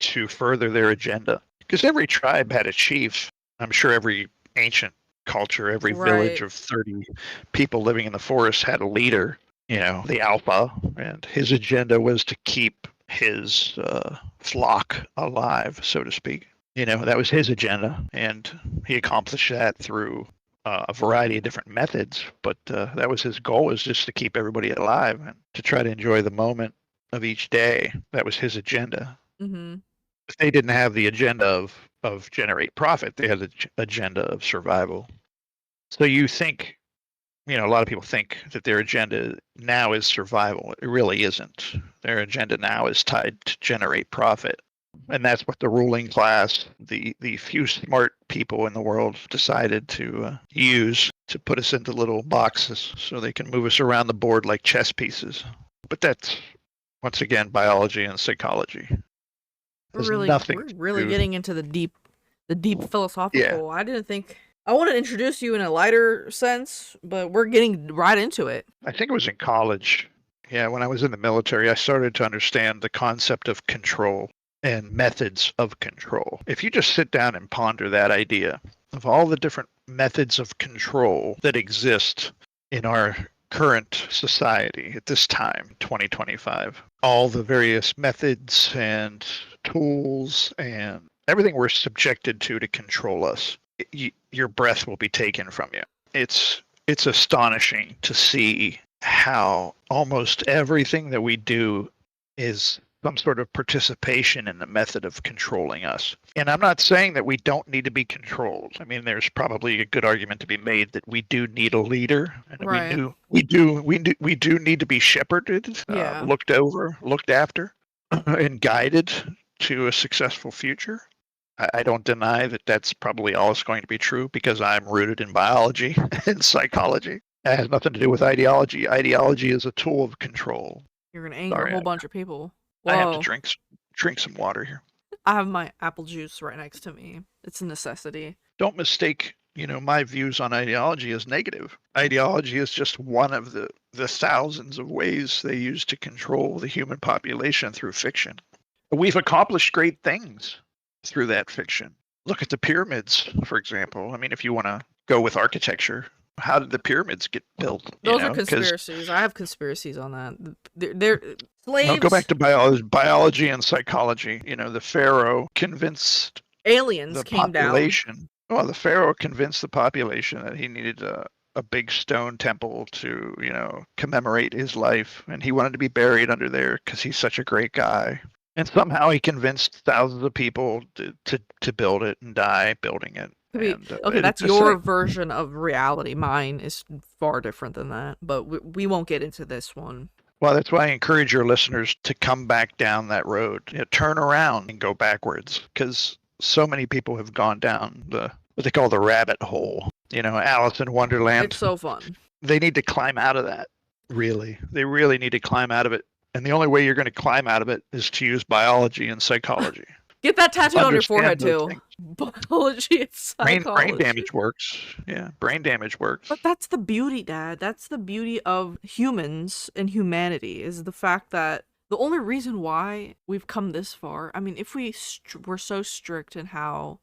B: to further their agenda. Because every tribe had a chief. I'm sure every ancient culture, every village
A: Right.
B: of 30 people living in the forest had a leader. the alpha, and his agenda was to keep his flock alive, so to speak. That was his agenda, and he accomplished that through a variety of different methods. But that was his goal, was just to keep everybody alive and to try to enjoy the moment of each day. That was his agenda.
A: Mm-hmm.
B: But they didn't have the agenda of generate profit. They had the agenda of survival. So you think, a lot of people think that their agenda now is survival. It really isn't. Their agenda now is tied to generate profit. And that's what the ruling class, the few smart people in the world, decided to use to put us into little boxes so they can move us around the board like chess pieces. But that's, once again, biology and psychology. There's nothing
A: We're really
B: to,
A: getting into the deep philosophical.
B: yeah.
A: I didn't think I want to introduce you in a lighter sense, but we're getting right into it.
B: I think it was in college. Yeah, when I was in the military, I started to understand the concept of control and methods of control. If you just sit down and ponder that idea of all the different methods of control that exist in our current society at this time, 2025, all the various methods and tools and everything we're subjected to control us, your breath will be taken from you. It's astonishing to see how almost everything that we do is some sort of participation in the method of controlling us. And I'm not saying that we don't need to be controlled. I mean, there's probably a good argument to be made that we do need a leader, and
A: Right.
B: we do need to be shepherded,
A: Yeah.
B: looked over, looked after, and guided to a successful future. I don't deny that that's probably always going to be true because I'm rooted in biology and psychology. It has nothing to do with ideology. Ideology is a tool of control.
A: You're gonna anger
B: Sorry,
A: a whole bunch of people.
B: I have to
A: Whoa.
B: drink some water here.
A: I have my apple juice right next to me. It's a necessity.
B: Don't mistake, my views on ideology as negative. Ideology is just one of the thousands of ways they use to control the human population through fiction. We've accomplished great things through that fiction. Look at the pyramids, for example. I mean, if you want to go with architecture, how did the pyramids get built?
A: Those are conspiracies. I have conspiracies on that. They're slaves.
B: No, go back to biology and psychology. The pharaoh convinced
A: aliens
B: the
A: came
B: population.
A: down.
B: Well, the pharaoh convinced the population that he needed a big stone temple to, commemorate his life, and he wanted to be buried under there because he's such a great guy. And somehow he convinced thousands of people to build it and die building it.
A: Okay, that's your version of reality. Mine is far different than that, but we won't get into this one.
B: Well, that's why I encourage your listeners to come back down that road. Turn around and go backwards, because so many people have gone down what they call the rabbit hole. Alice in Wonderland.
A: It's so fun.
B: They need to climb out of that. Really, they really need to climb out of it. And the only way you're going to climb out of it is to use biology and psychology.
A: Get that tattooed on your forehead too. Biology and psychology.
B: Brain damage works. Yeah, brain damage works.
A: But that's the beauty, Dad. That's the beauty of humans and humanity, is the fact that the only reason why we've come this far, I mean, if we're so strict in how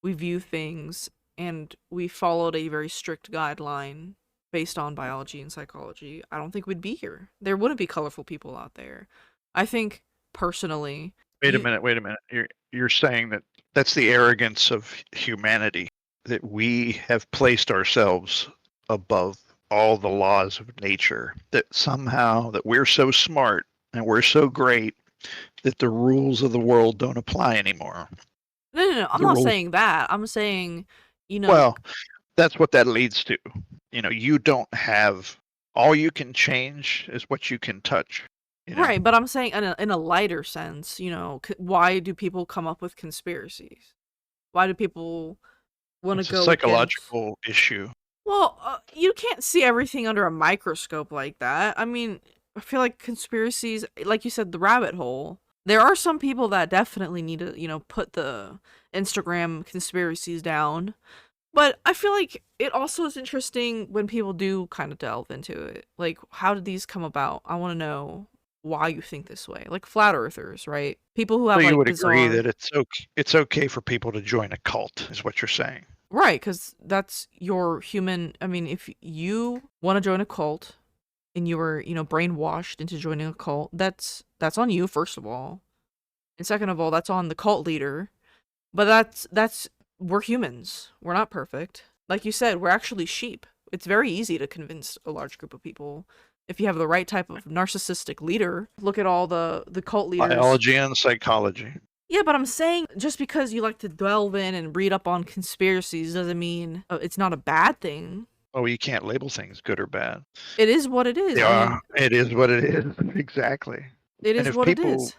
A: we view things and we followed a very strict guideline based on biology and psychology, I don't think we'd be here. There wouldn't be colorful people out there. I think, personally...
B: Wait a minute. You're saying that that's the arrogance of humanity, that we have placed ourselves above all the laws of nature, that somehow that we're so smart and we're so great that the rules of the world don't apply anymore.
A: No. I'm not saying that. I'm saying,
B: Well, that's what that leads to. You don't have... All you can change is what you can touch.
A: Right, but I'm saying in a lighter sense, why do people come up with conspiracies? Why do people want to go?
B: It's a psychological issue.
A: Well, you can't see everything under a microscope like that. I mean, I feel like conspiracies, like you said, the rabbit hole. There are some people that definitely need to, put the Instagram conspiracies down. But I feel like it also is interesting when people do kind of delve into it. Like, how did these come about? I want to know why you think this way. Like flat earthers, right? People who have
B: so you
A: like
B: would agree that it's okay for people to join a cult, is what you're saying.
A: Right, because that's your human... I mean, if you want to join a cult, and you were, brainwashed into joining a cult, that's on you, first of all. And second of all, that's on the cult leader. But that's we're humans. We're not perfect. Like you said, we're actually sheep. It's very easy to convince a large group of people if you have the right type of narcissistic leader. Look at all the cult leaders.
B: Biology and psychology.
A: Yeah, but I'm saying just because you like to delve in and read up on conspiracies doesn't mean it's not a bad thing.
B: Oh, you can't label things good or bad.
A: It is what it is.
B: Yeah, it is what it is. Exactly.
A: It is what it is.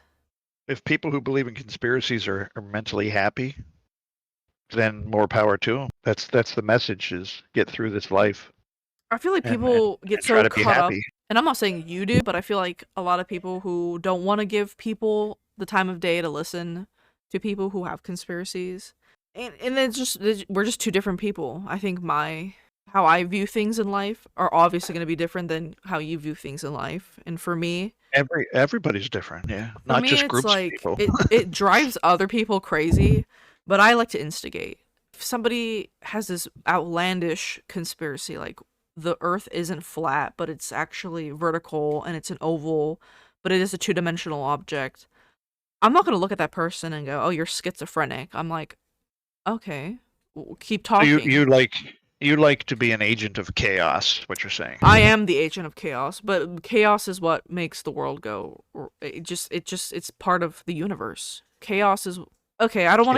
B: If people who believe in conspiracies are mentally happy, then more power to them. That's the message: is get through this life.
A: I feel like people get so caught up, and I'm not saying you do, but I feel like a lot of people who don't want to give people the time of day to listen to people who have conspiracies, and we're just two different people. I think how I view things in life are obviously going to be different than how you view things in life, and for me,
B: everybody's different. Yeah, not just groups of people.
A: It drives other people crazy, but I like to instigate. If somebody has this outlandish conspiracy, like the Earth isn't flat, but it's actually vertical and it's an oval, but it is a two-dimensional object, I'm not going to look at that person and go, "Oh, you're schizophrenic." I'm like, "Okay, keep talking."
B: So you like to be an agent of chaos, what you're saying.
A: I am the agent of chaos, but chaos is what makes the world go. It's part of the universe. Chaos is okay. I don't want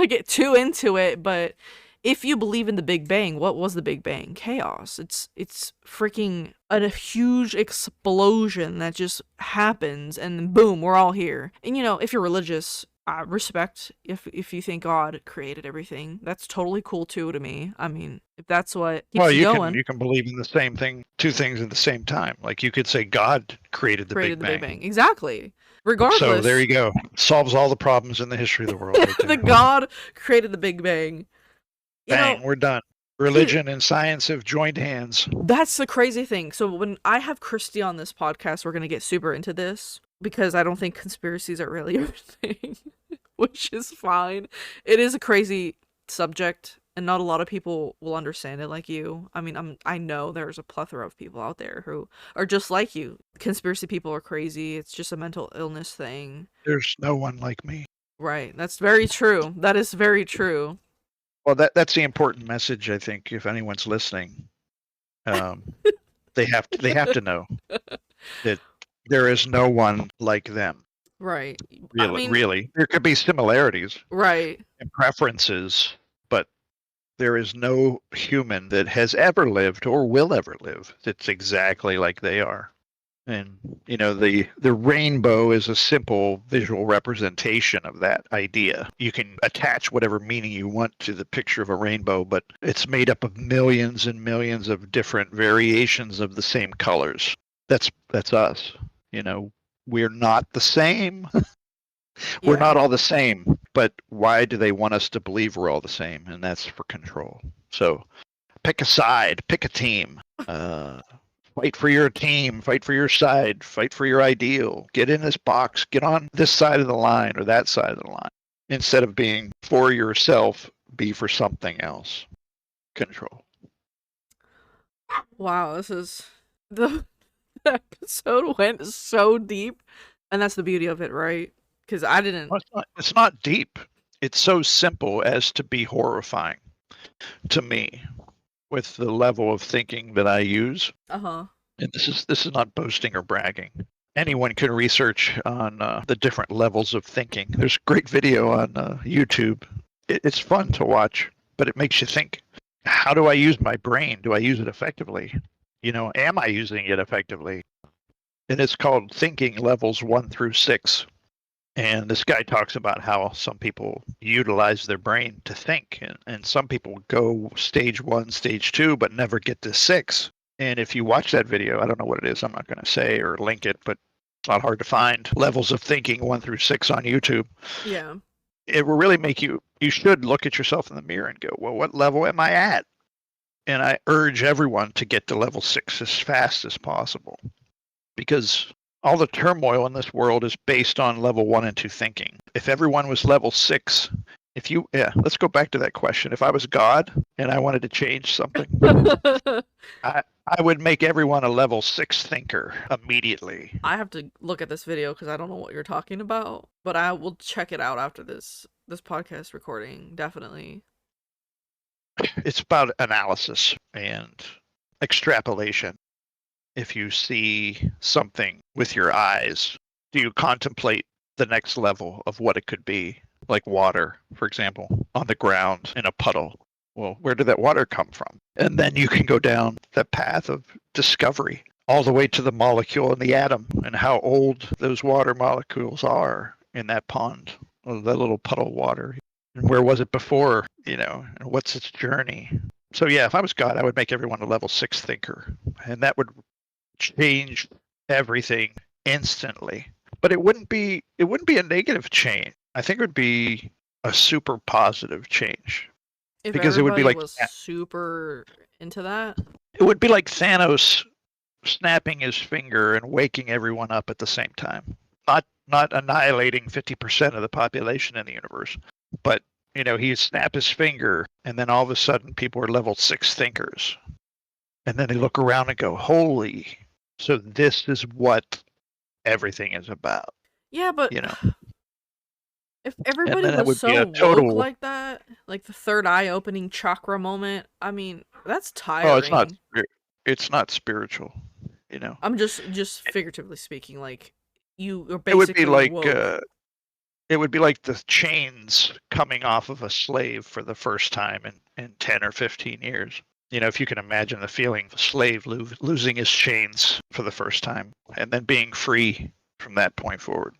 A: to get too into it, but if you believe in the Big Bang, what was the Big Bang? Chaos. It's freaking a huge explosion that just happens, and boom, we're all here. And if you're religious, I respect if you think God created everything. That's totally cool too to me. I mean, if that's what keeps you going.
B: You can believe in the same thing, two things at the same time. Like you could say God created the Big Bang.
A: Exactly. Regardless.
B: So there you go. Solves all the problems in the history of the world. Right
A: the God created the Big Bang.
B: Bang, we're done. Religion and science have joined hands.
A: That's the crazy thing. So when I have Christy on this podcast, we're going to get super into this because I don't think conspiracies are really a thing, which is fine. It is a crazy subject, and not a lot of people will understand it like you. I mean, I know there's a plethora of people out there who are just like you. Conspiracy people are crazy. It's just a mental illness thing.
B: There's no one like me.
A: Right. That's very true. That is very true.
B: Well, that's the important message, I think, if anyone's listening. They have to know that there is no one like them.
A: Right.
B: Really. There could be similarities.
A: Right.
B: And preferences, but there is no human that has ever lived or will ever live that's exactly like they are. And, the rainbow is a simple visual representation of that idea. You can attach whatever meaning you want to the picture of a rainbow, but it's made up of millions and millions of different variations of the same colors. That's us. We're not the same. We're not all the same. But why do they want us to believe we're all the same? And that's for control. So pick a side, pick a team. Fight for your team, fight for your side, fight for your ideal. Get in this box, get on this side of the line or that side of the line. Instead of being for yourself, be for something else. Control.
A: Wow, the episode went so deep. And that's the beauty of it, right? Because I didn't...
B: Well, it's not deep. It's so simple as to be horrifying to me. With the level of thinking that I use.
A: Uh-huh.
B: And this is not boasting or bragging. Anyone can research on the different levels of thinking. There's a great video on YouTube. It's fun to watch, but it makes you think, how do I use my brain? Do I use it effectively? Am I using it effectively? And it's called Thinking Levels 1 through 6. And this guy talks about how some people utilize their brain to think, and some people go stage 1, stage 2, but never get to 6. And if you watch that video, I don't know what it is, I'm not going to say or link it, but it's not hard to find. Levels of Thinking 1 through 6 on YouTube.
A: Yeah.
B: It will really make you should look at yourself in the mirror and go, well, what level am I at? And I urge everyone to get to level 6 as fast as possible. Because all the turmoil in this world is based on level 1 and 2 thinking. If everyone was level 6 let's go back to that question. If I was God and I wanted to change something, I would make everyone a level 6 thinker immediately.
A: I have to look at this video because I don't know what you're talking about, but I will check it out after this podcast recording, definitely.
B: It's about analysis and extrapolation. If you see something with your eyes, do you contemplate the next level of what it could be? Like water, for example, on the ground in a puddle. Well, where did that water come from? And then you can go down the path of discovery all the way to the molecule and the atom and how old those water molecules are in that pond, or that little puddle of water. And where was it before, and what's its journey? So yeah, if I was God, I would make everyone a level 6 thinker. And that would change everything instantly. But it wouldn't be a negative change. I think it would be a super positive change.
A: If
B: because it would be like
A: was super into that,
B: it would be like Thanos snapping his finger and waking everyone up at the same time. Not annihilating 50% of the population in the universe, but he snap his finger and then all of a sudden people are level 6 thinkers. And then they look around and go, "Holy, so this is what everything is about."
A: Yeah, but if everybody
B: was
A: was so woke like that, like the third eye opening chakra moment, I mean, that's tiring.
B: Oh, it's not spiritual,
A: I'm just figuratively speaking, like you're basically woke.
B: It would be like the chains coming off of a slave for the first time in 10 or 15 years. If you can imagine the feeling of a slave losing his chains for the first time and then being free from that point forward.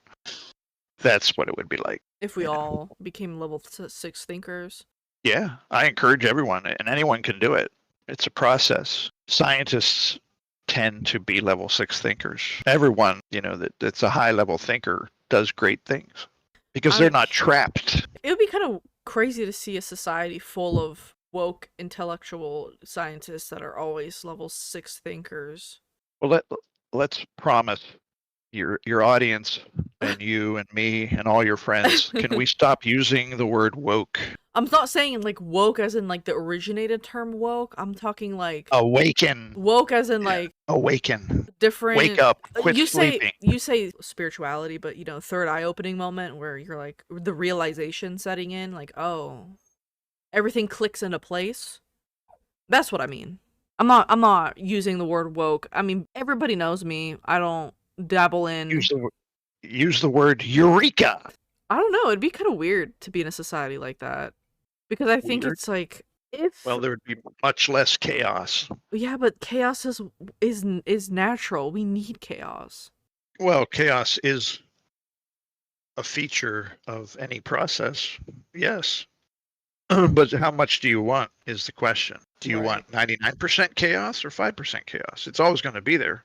B: That's what it would be like.
A: If we all became level 6 thinkers.
B: Yeah, I encourage everyone, and anyone can do it. It's a process. Scientists tend to be level 6 thinkers. Everyone, that's a high level thinker does great things because they're not trapped.
A: It would be kind of crazy to see a society full of woke intellectual scientists that are always level 6 thinkers.
B: Well, let's promise your audience and you and me and all your friends, can we stop using the word woke?
A: I'm not saying like woke as in like the originated term woke. I'm talking like
B: awaken.
A: Woke as in like
B: awaken.
A: Different.
B: Wake up. Quit sleeping.
A: You say spirituality, but third eye opening moment where you're like the realization setting in, like, oh, everything clicks into place. That's what I mean. I'm not using the word woke. I mean, everybody knows me. I don't dabble in.
B: Use the word eureka.
A: I don't know. It'd be kind of weird to be in a society like that, because I think it's like
B: there would be much less chaos.
A: Yeah, but chaos is natural. We need chaos.
B: Well, chaos is a feature of any process. Yes. But how much do you want is the question. Do you want 99% chaos or 5% chaos? It's always going to be there.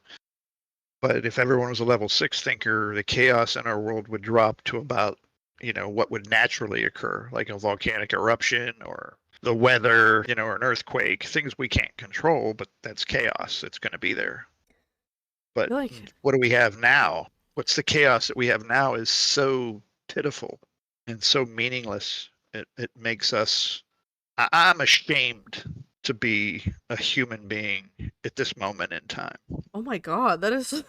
B: But if everyone was a level 6 thinker, the chaos in our world would drop to about, what would naturally occur, like a volcanic eruption or the weather, or an earthquake, things we can't control, but that's chaos. It's going to be there. But what do we have now? What's the chaos that we have now is so pitiful and so meaningless. It makes us, I'm ashamed to be a human being at this moment in time.
A: Oh my God, that is...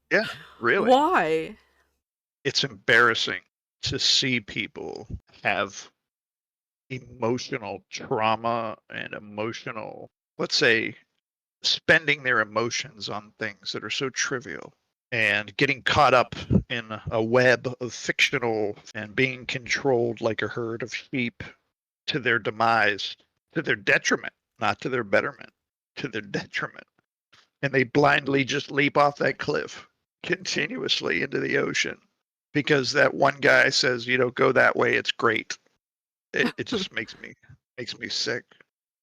B: Yeah, really.
A: Why?
B: It's embarrassing to see people have emotional trauma and emotional, let's say, spending their emotions on things that are so trivial and getting caught up in a web of fictional and being controlled like a herd of sheep to their demise, to their detriment, not to their betterment, to their detriment. And they blindly just leap off that cliff continuously into the ocean because that one guy says, go that way, it's great. It just makes me sick.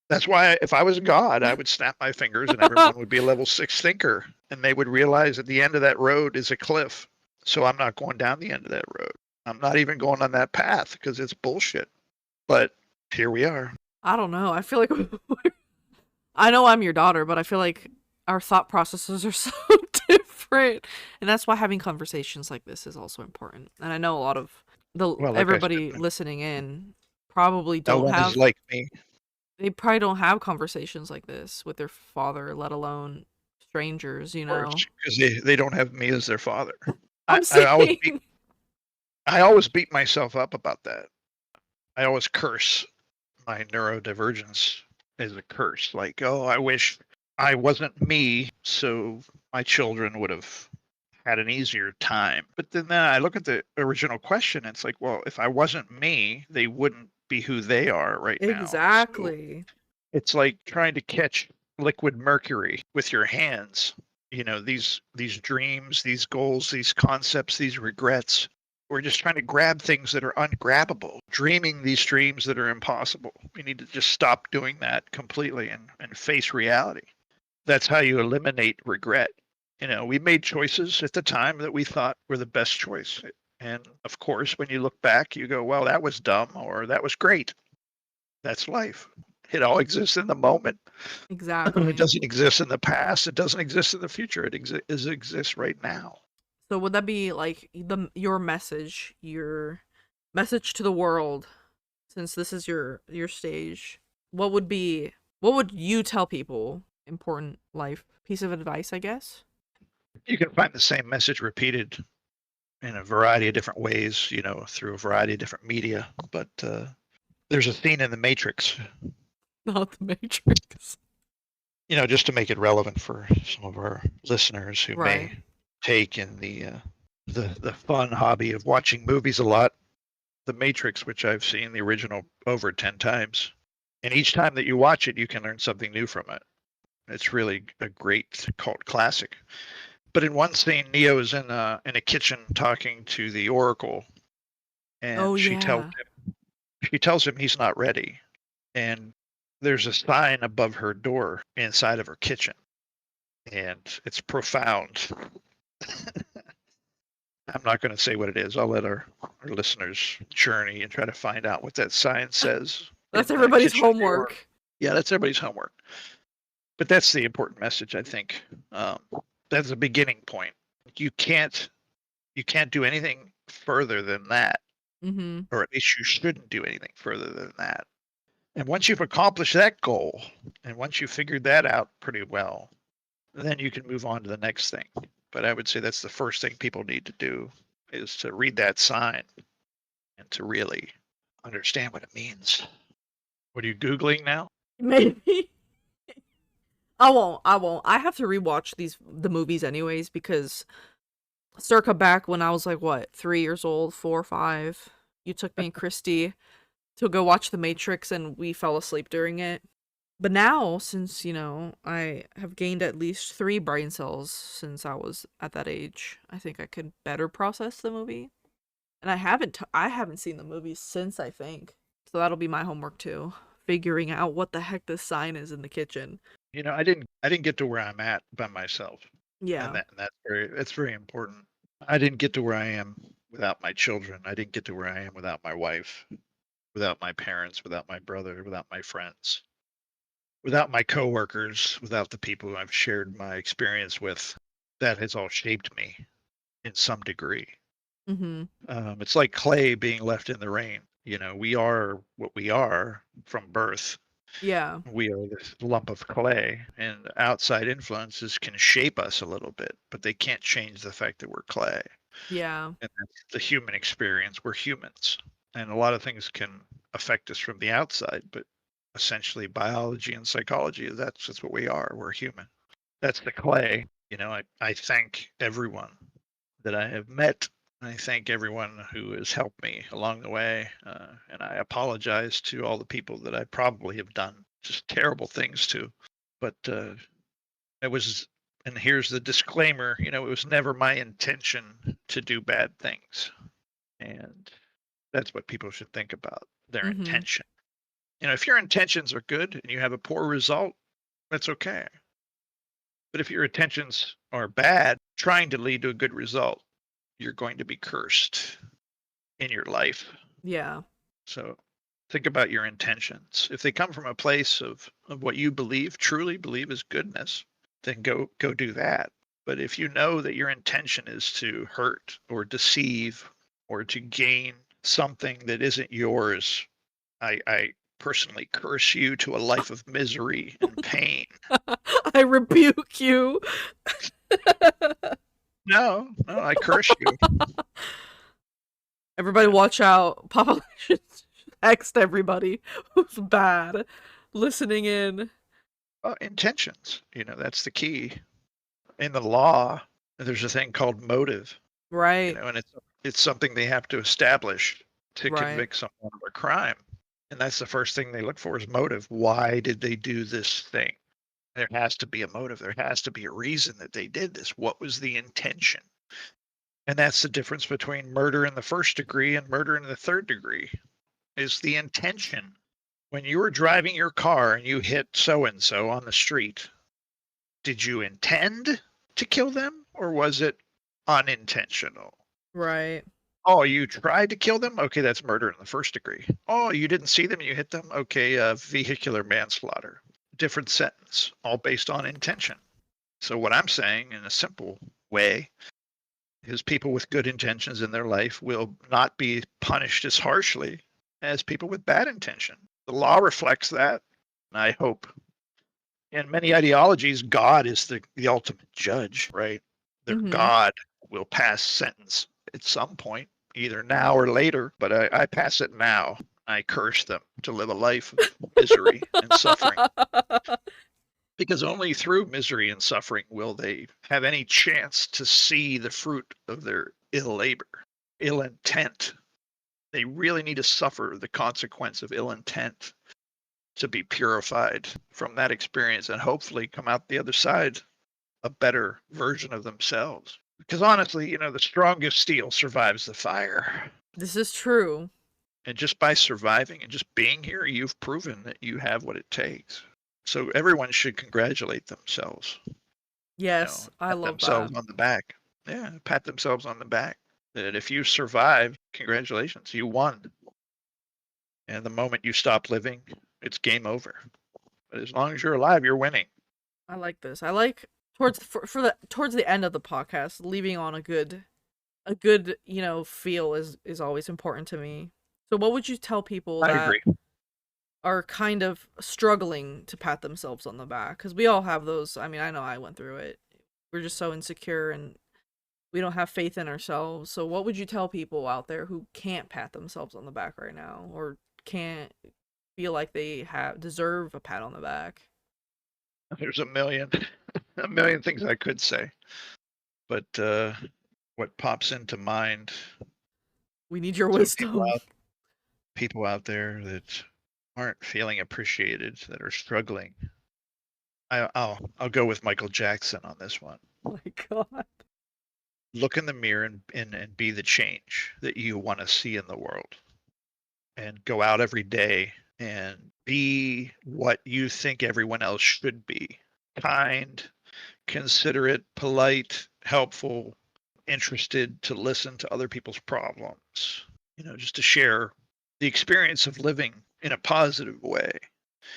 B: That's why if I was God, I would snap my fingers and everyone would be a level 6 thinker. And they would realize at the end of that road is a cliff. So I'm not going down the end of that road. I'm not even going on that path because it's bullshit. But here we are.
A: I don't know. I feel like I know I'm your daughter, but I feel like our thought processes are so different. And that's why having conversations like this is also important. And I know a lot of
B: Well, like I
A: everybody
B: said,
A: listening in probably
B: no
A: don't
B: one is
A: have
B: like me.
A: they probably don't have conversations like this with their father, let alone strangers, you
B: Course,
A: know.
B: because they don't have me as their father. I,
A: I'm
B: I always beat
A: saying
B: I always beat myself up about that. I always curse my neurodivergence as a curse. Like, oh, I wish I wasn't me, so my children would have had an easier time. But then I look at the original question, and it's like, well, if I wasn't me, they wouldn't be who they are right now. So
A: exactly.
B: it's like trying to catch liquid mercury with your hands. You know, these dreams, these goals, these concepts, these regrets. We're just trying to grab things that are ungrabbable, dreaming these dreams that are impossible. We need to just stop doing that completely and face reality. That's how you eliminate regret. You know, we made choices at the time that we thought were the best choice. And of course, when you look back, you go, well, that was dumb or that was great. That's life. It all exists in the moment. It
A: Exactly.
B: doesn't exist in the past. It doesn't exist in the future. It exists right now.
A: So would that be like your message to the world, since this is your stage? What would be what would you tell people? Important life piece of advice, I guess.
B: You can find the same message repeated in a variety of different ways, you know, through a variety of different media. But there's a scene in The Matrix,
A: Not the Matrix.
B: you know, just to make it relevant for some of our listeners who
A: Right.
B: may take in the fun hobby of watching movies a lot. The Matrix, which I've seen the original over 10 times, and each time that you watch it, you can learn something new from it. It's really a great cult classic. But in one scene, Neo is in a kitchen talking to the Oracle,
A: Oh
B: and
A: yeah.
B: she tells him he's not ready. And there's a sign above her door inside of her kitchen, and it's profound. I'm not going to say what it is. I'll let our listeners journey and try to find out what that sign says in
A: That's
B: the
A: everybody's
B: kitchen of the Oracle.
A: homework.
B: Yeah, that's everybody's homework. But that's the important message, I think. Um, that's a beginning point. You can't you can't do anything further than that,
A: Mhm.
B: or at least you shouldn't do anything further than that. And once you've accomplished that goal, and once you've figured that out pretty well, then you can move on to the next thing. But I would say that's the first thing people need to do is to read that sign and to really understand what it means. What are you Googling now?
A: Maybe. I won't. I have to rewatch the movies anyways because circa back when I was like what, 3 years old, 4 or 5, you took me and Christy to go watch The Matrix and we fell asleep during it. But now, since, I have gained at least 3 brain cells since I was at that age, I think I could better process the movie. And I haven't seen the movie since, I think. So that'll be my homework too. Figuring out what the heck this sign is in the kitchen.
B: You know, I didn't get to where I'm at by myself, and
A: Yeah.
B: that's very important. I didn't get to where I am without my children. I didn't get to where I am without my wife, without my parents, without my brother, without my friends, without my coworkers, without the people who I've shared my experience with. That has all shaped me in some degree.
A: Mhm.
B: It's like clay being left in the rain. You know, we are what we are from birth.
A: Yeah.
B: We are this lump of clay, and outside influences can shape us a little bit, but they can't change the fact that we're clay.
A: Yeah.
B: And that's the human experience. We're humans, and a lot of things can affect us from the outside, but essentially biology and psychology, that's just what we are. We're human. That's the clay. You know, I thank everyone that I have met. I thank everyone who has helped me along the way, and I apologize to all the people that I probably have done just terrible things to. But it was, and here's the disclaimer, you know, it was never my intention to do bad things. And that's what people should think about, their
A: Mhm.
B: intention. You know, if your intentions are good and you have a poor result, that's okay. But if your intentions are bad, trying to lead to a good result, you're going to be cursed in your life.
A: Yeah.
B: So think about your intentions. If they come from a place of what you believe, truly believe is goodness, then go do that. But if you know that your intention is to hurt or deceive or to gain something that isn't yours, I personally curse you to a life of misery and pain.
A: I rebuke you.
B: No, no, I curse you.
A: Everybody watch out. Papalations. Text everybody who's bad. Listening in.
B: Intentions, that's the key. In the law, there's a thing called motive,
A: Right.
B: and it's something they have to establish to
A: Right.
B: convict someone of a crime. And that's the first thing they look for is motive. Why did they do this thing? There has to be a motive. There has to be a reason that they did this. What was the intention? And that's the difference between murder in the first degree and murder in the third degree is the intention. When you were driving your car and you hit so and so on the street, did you intend to kill them or was it unintentional?
A: Right.
B: Oh, you tried to kill them? Okay, that's murder in the first degree. Oh, you didn't see them, you hit them? Okay, vehicular manslaughter. Different sentence, all based on intention. So what I'm saying in a simple way is people with good intentions in their life will not be punished as harshly as people with bad intention. The law reflects that, and I hope. In many ideologies, God is the ultimate judge, right? Their
A: Mm-hmm.
B: God will pass sentence at some point, either now or later, but I pass it now. I curse them to live a life of misery and suffering. Because only through misery and suffering will they have any chance to see the fruit of their ill labor, ill intent. They really need to suffer the consequence of ill intent to be purified from that experience and hopefully come out the other side a better version of themselves. Because honestly, the strongest steel survives the fire.
A: This is true.
B: And just by surviving and just being here, you've proven that you have what it takes. So everyone should congratulate themselves.
A: Yes, I
B: Pat
A: love that.
B: themselves on the back. Yeah, pat themselves on the back. That if you survived, congratulations, you won. And the moment you stop living, it's game over. But as long as you're alive, you're winning.
A: I like this. I like towards the end of the podcast, leaving on a good, feel is always important to me. So what would you tell people
B: I
A: that
B: agree.
A: are kind of struggling to pat themselves on the back? Because we all have those. I mean, I know I went through it. We're just so insecure and we don't have faith in ourselves. So what would you tell people out there who can't pat themselves on the back right now or can't feel like they have deserve a pat on the back?
B: There's a million, a million things I could say, but what pops into mind
A: We need your
B: to
A: wisdom.
B: people out there that aren't feeling appreciated, that are struggling. I'll go with Michael Jackson on this one.
A: Oh my god.
B: Look in the mirror and be the change that you want to see in the world, and go out every day and be what you think everyone else should be: kind, considerate, polite, helpful, interested to listen to other people's problems, just to share the experience of living in a positive way.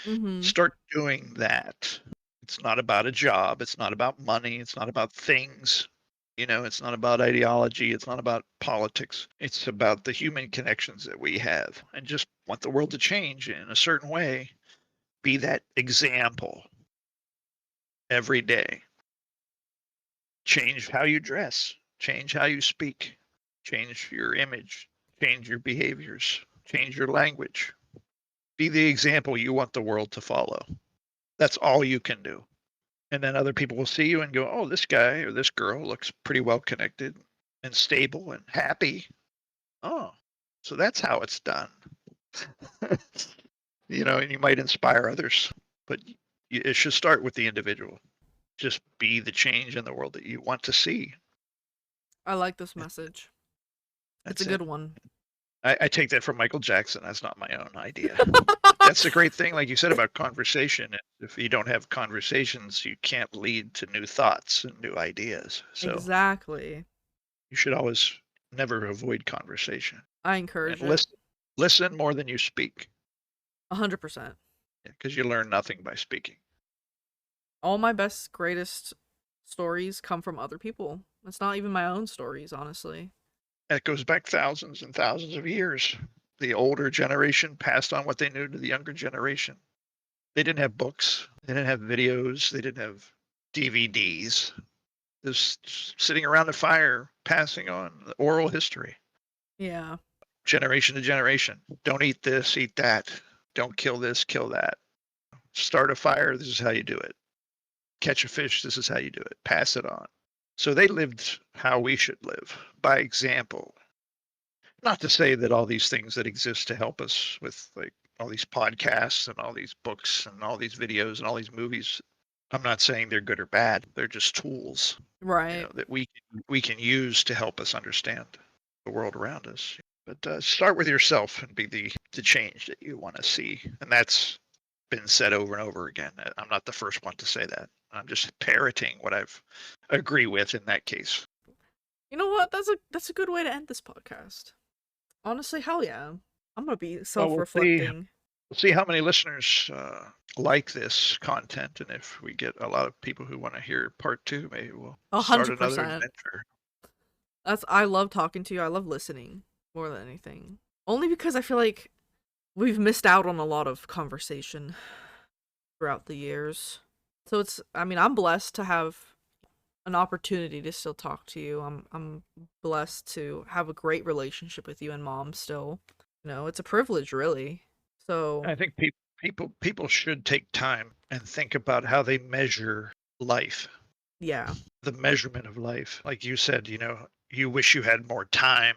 A: Mhm.
B: Start doing that. It's not about a job, it's not about money, it's not about things. It's not about ideology, it's not about politics. It's about the human connections that we have and just want the world to change in a certain way. Be that example every day. Change how you dress, change how you speak, change your image, change your behaviors, change your language. Be the example you want the world to follow. That's all you can do. And then other people will see you and go, oh, this guy or this girl looks pretty well connected and stable and happy. Oh, so that's how it's done. And you might inspire others, but it should start with the individual. Just be the change in the world that you want to see.
A: I like this message. It's a
B: That's it.
A: good one.
B: I take that from Michael Jackson. That's not my own idea. That's the great thing, like you said, about conversation. If you don't have conversations, you can't lead to new thoughts and new ideas. So
A: Exactly.
B: you should always never avoid conversation
A: I
B: and
A: encourage it.
B: listen more than you speak,
A: 100%.
B: because you learn nothing by speaking.
A: All my best, greatest stories come from other people. It's not even my own stories, honestly.
B: It goes back thousands and thousands of years. The older generation passed on what they knew to the younger generation. They didn't have books. They didn't have videos. They didn't have DVDs. Just sitting around a fire, passing on oral history,
A: Yeah.
B: generation to generation. Don't eat this, eat that. Don't kill this, kill that. Start a fire. This is how you do it. Catch a fish. This is how you do it. Pass it on. So they lived how we should live, by example. Not to say that all these things that exist to help us with like all these podcasts and all these books and all these videos and all these movies, I'm not saying they're good or bad. They're just tools,
A: Right.
B: that we can use to help us understand the world around us. But start with yourself and be the change that you want to see, and that's been said over and over again. I'm not the first one to say that. I'm just parroting what I've agree with in that case.
A: You know what? That's a good way to end this podcast. Honestly, hell yeah. I'm gonna be
B: Well,
A: self-reflecting.
B: we'll see how many listeners like this content, and if we get a lot of people who want to hear part 2, maybe we'll start another
A: 100%.
B: adventure.
A: I love talking to you. I love listening more than anything. Only because I feel like we've missed out on a lot of conversation throughout the years. So I'm blessed to have an opportunity to still talk to you. I'm blessed to have a great relationship with you and Mom still. It's a privilege, really. So
B: I think people should take time and think about how they measure life.
A: yeah.
B: The measurement of life, like you said, you wish you had more time.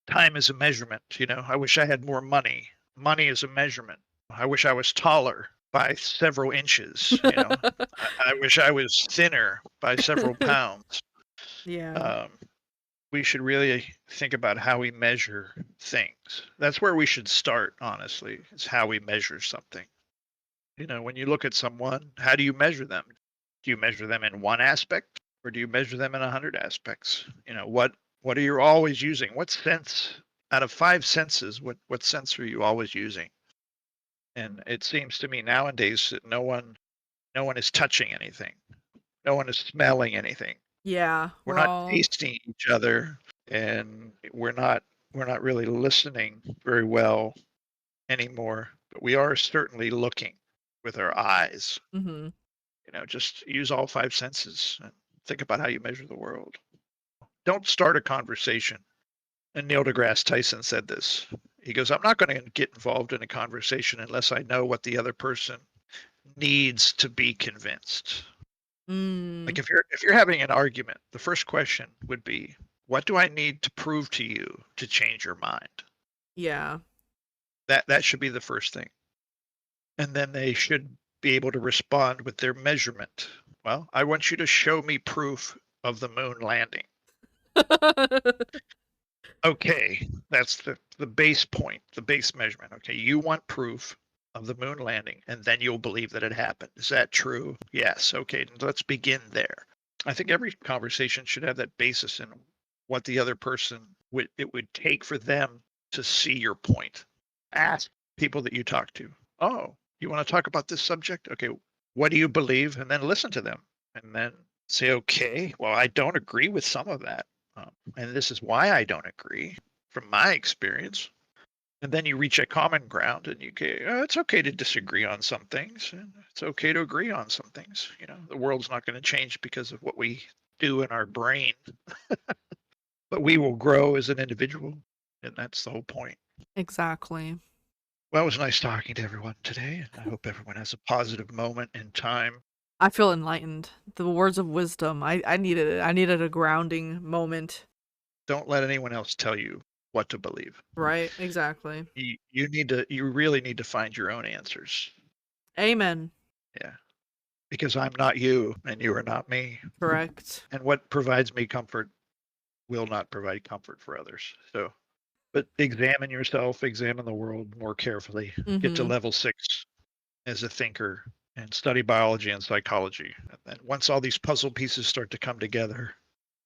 B: Time is a measurement. I wish I had more money. Money is a measurement. I wish I was taller by several inches. I wish I was thinner by several pounds.
A: Yeah.
B: We should really think about how we measure things. That's where we should start, honestly, is how we measure something. When you look at someone, how do you measure them? Do you measure them in one aspect, or do you measure them in 100 aspects? What are you always using? What sense out of 5 senses, what sense are you always using? And it seems to me nowadays that no one is touching anything. No one is smelling anything.
A: Yeah.
B: We're
A: We're
B: not
A: all
B: tasting each other, and we're not really listening very well anymore, but we are certainly looking with our eyes.
A: mhm.
B: Just use all 5 senses and think about how you measure the world. Don't start a conversation. And Neil deGrasse Tyson said this. He goes, I'm not going to get involved in a conversation unless I know what the other person needs to be convinced. Like
A: Mm.
B: if you're having an argument, the first question would be, what do I need to prove to you to change your mind?
A: Yeah.
B: That should be the first thing. And then they should be able to respond with their measurement. Well, I want you to show me proof of the moon landing. Okay, that's the base point, the base measurement. Okay, you want proof of the moon landing, and then you'll believe that it happened. Is that true? Yes. Okay, let's begin there. I think every conversation should have that basis in what the other person would take for them to see your point. Ask people that you talk to. Oh, you want to talk about this subject? Okay, what do you believe? And then listen to them, and then say, okay, well, I don't agree with some of that. And this is why I don't agree from my experience. And then you reach a common ground and you go, it's okay to disagree on some things. And it's okay to agree on some things. The world's not going to change because of what we do in our brain, but we will grow as an individual. And that's the whole point.
A: Exactly.
B: Well, it was nice talking to everyone today. And I hope everyone has a positive moment in time.
A: I feel enlightened. The words of wisdom. I needed it. I needed a grounding moment.
B: Don't let anyone else tell you what to believe.
A: Right? Exactly.
B: You really need to find your own answers.
A: Amen.
B: Yeah. Because I'm not you and you are not me.
A: Correct.
B: And what provides me comfort will not provide comfort for others. So, but examine yourself, examine the world more carefully. Get to
A: Mm-hmm.
B: level 6 as a thinker and study biology and psychology. And then once all these puzzle pieces start to come together,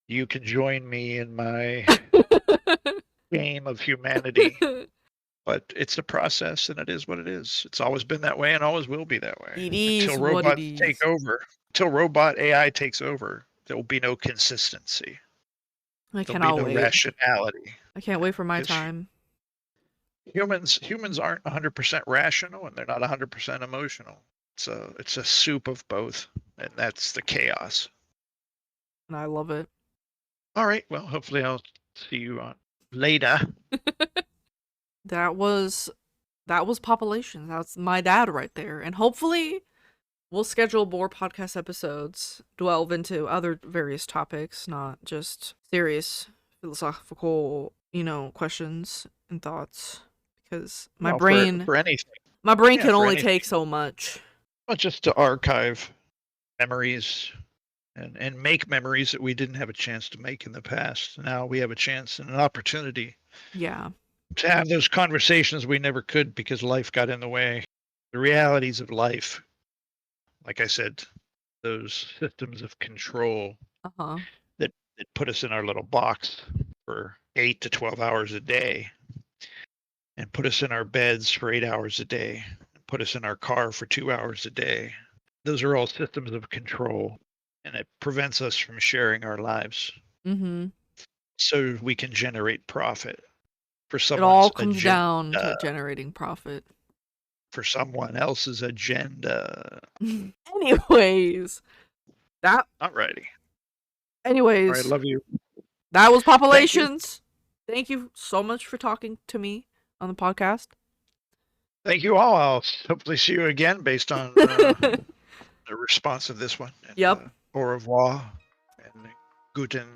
B: you can join me in my game of humanity. But it's a process, and it is what it is. It's always been that way and always will be that way.
A: It is
B: Until
A: what it
B: robots
A: is.
B: take over, until robot AI takes over, there will be no consistency.
A: I
B: There'll be
A: cannot
B: no
A: wait.
B: rationality.
A: I can't wait for my
B: 'Cause
A: time.
B: humans aren't 100% rational, and they're not 100% emotional. So it's a soup of both, and that's the chaos.
A: And I love it.
B: All right. Well, hopefully I'll see you on later.
A: That was Papalations. That's my dad right there. And hopefully we'll schedule more podcast episodes, delve into other various topics, not just serious philosophical, questions and thoughts. Because my
B: Well,
A: brain
B: for anything.
A: can
B: for
A: only
B: anything.
A: take so much.
B: Well, just to archive memories and make memories that we didn't have a chance to make in the past. Now we have a chance and an opportunity
A: Yeah.
B: to have those conversations we never could because life got in the way. The realities of life, like I said, those systems of control
A: Uh-huh.
B: that put us in our little box for 8 to 12 hours a day and put us in our beds for 8 hours a day, and put us in our car for 2 hours a day. Those are all systems of control, and it prevents us from sharing our lives
A: Mm-hmm.
B: so we can generate profit for
A: It all
B: someone's
A: comes
B: agenda,
A: down to generating profit.
B: for someone else's agenda.
A: Anyways,
B: Alrighty. All right, love you.
A: That was
B: Thank you.
A: Papalations. Thank you so much for talking to me on the podcast.
B: Thank you all. I'll hopefully see you again based on the response of this one. And,
A: Yep.
B: Au revoir and guten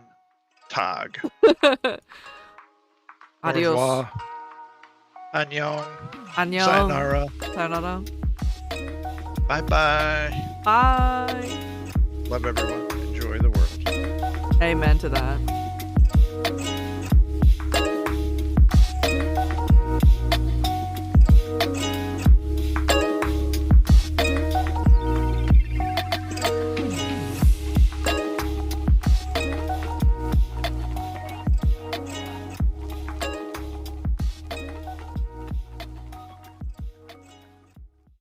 B: Tag.
A: Adios.
B: Au revoir. Annyeong.
A: Annyeong.
B: Sayonara.
A: Sayonara.
B: Bye-bye.
A: Bye.
B: Love everyone. Enjoy the world.
A: Amen to that.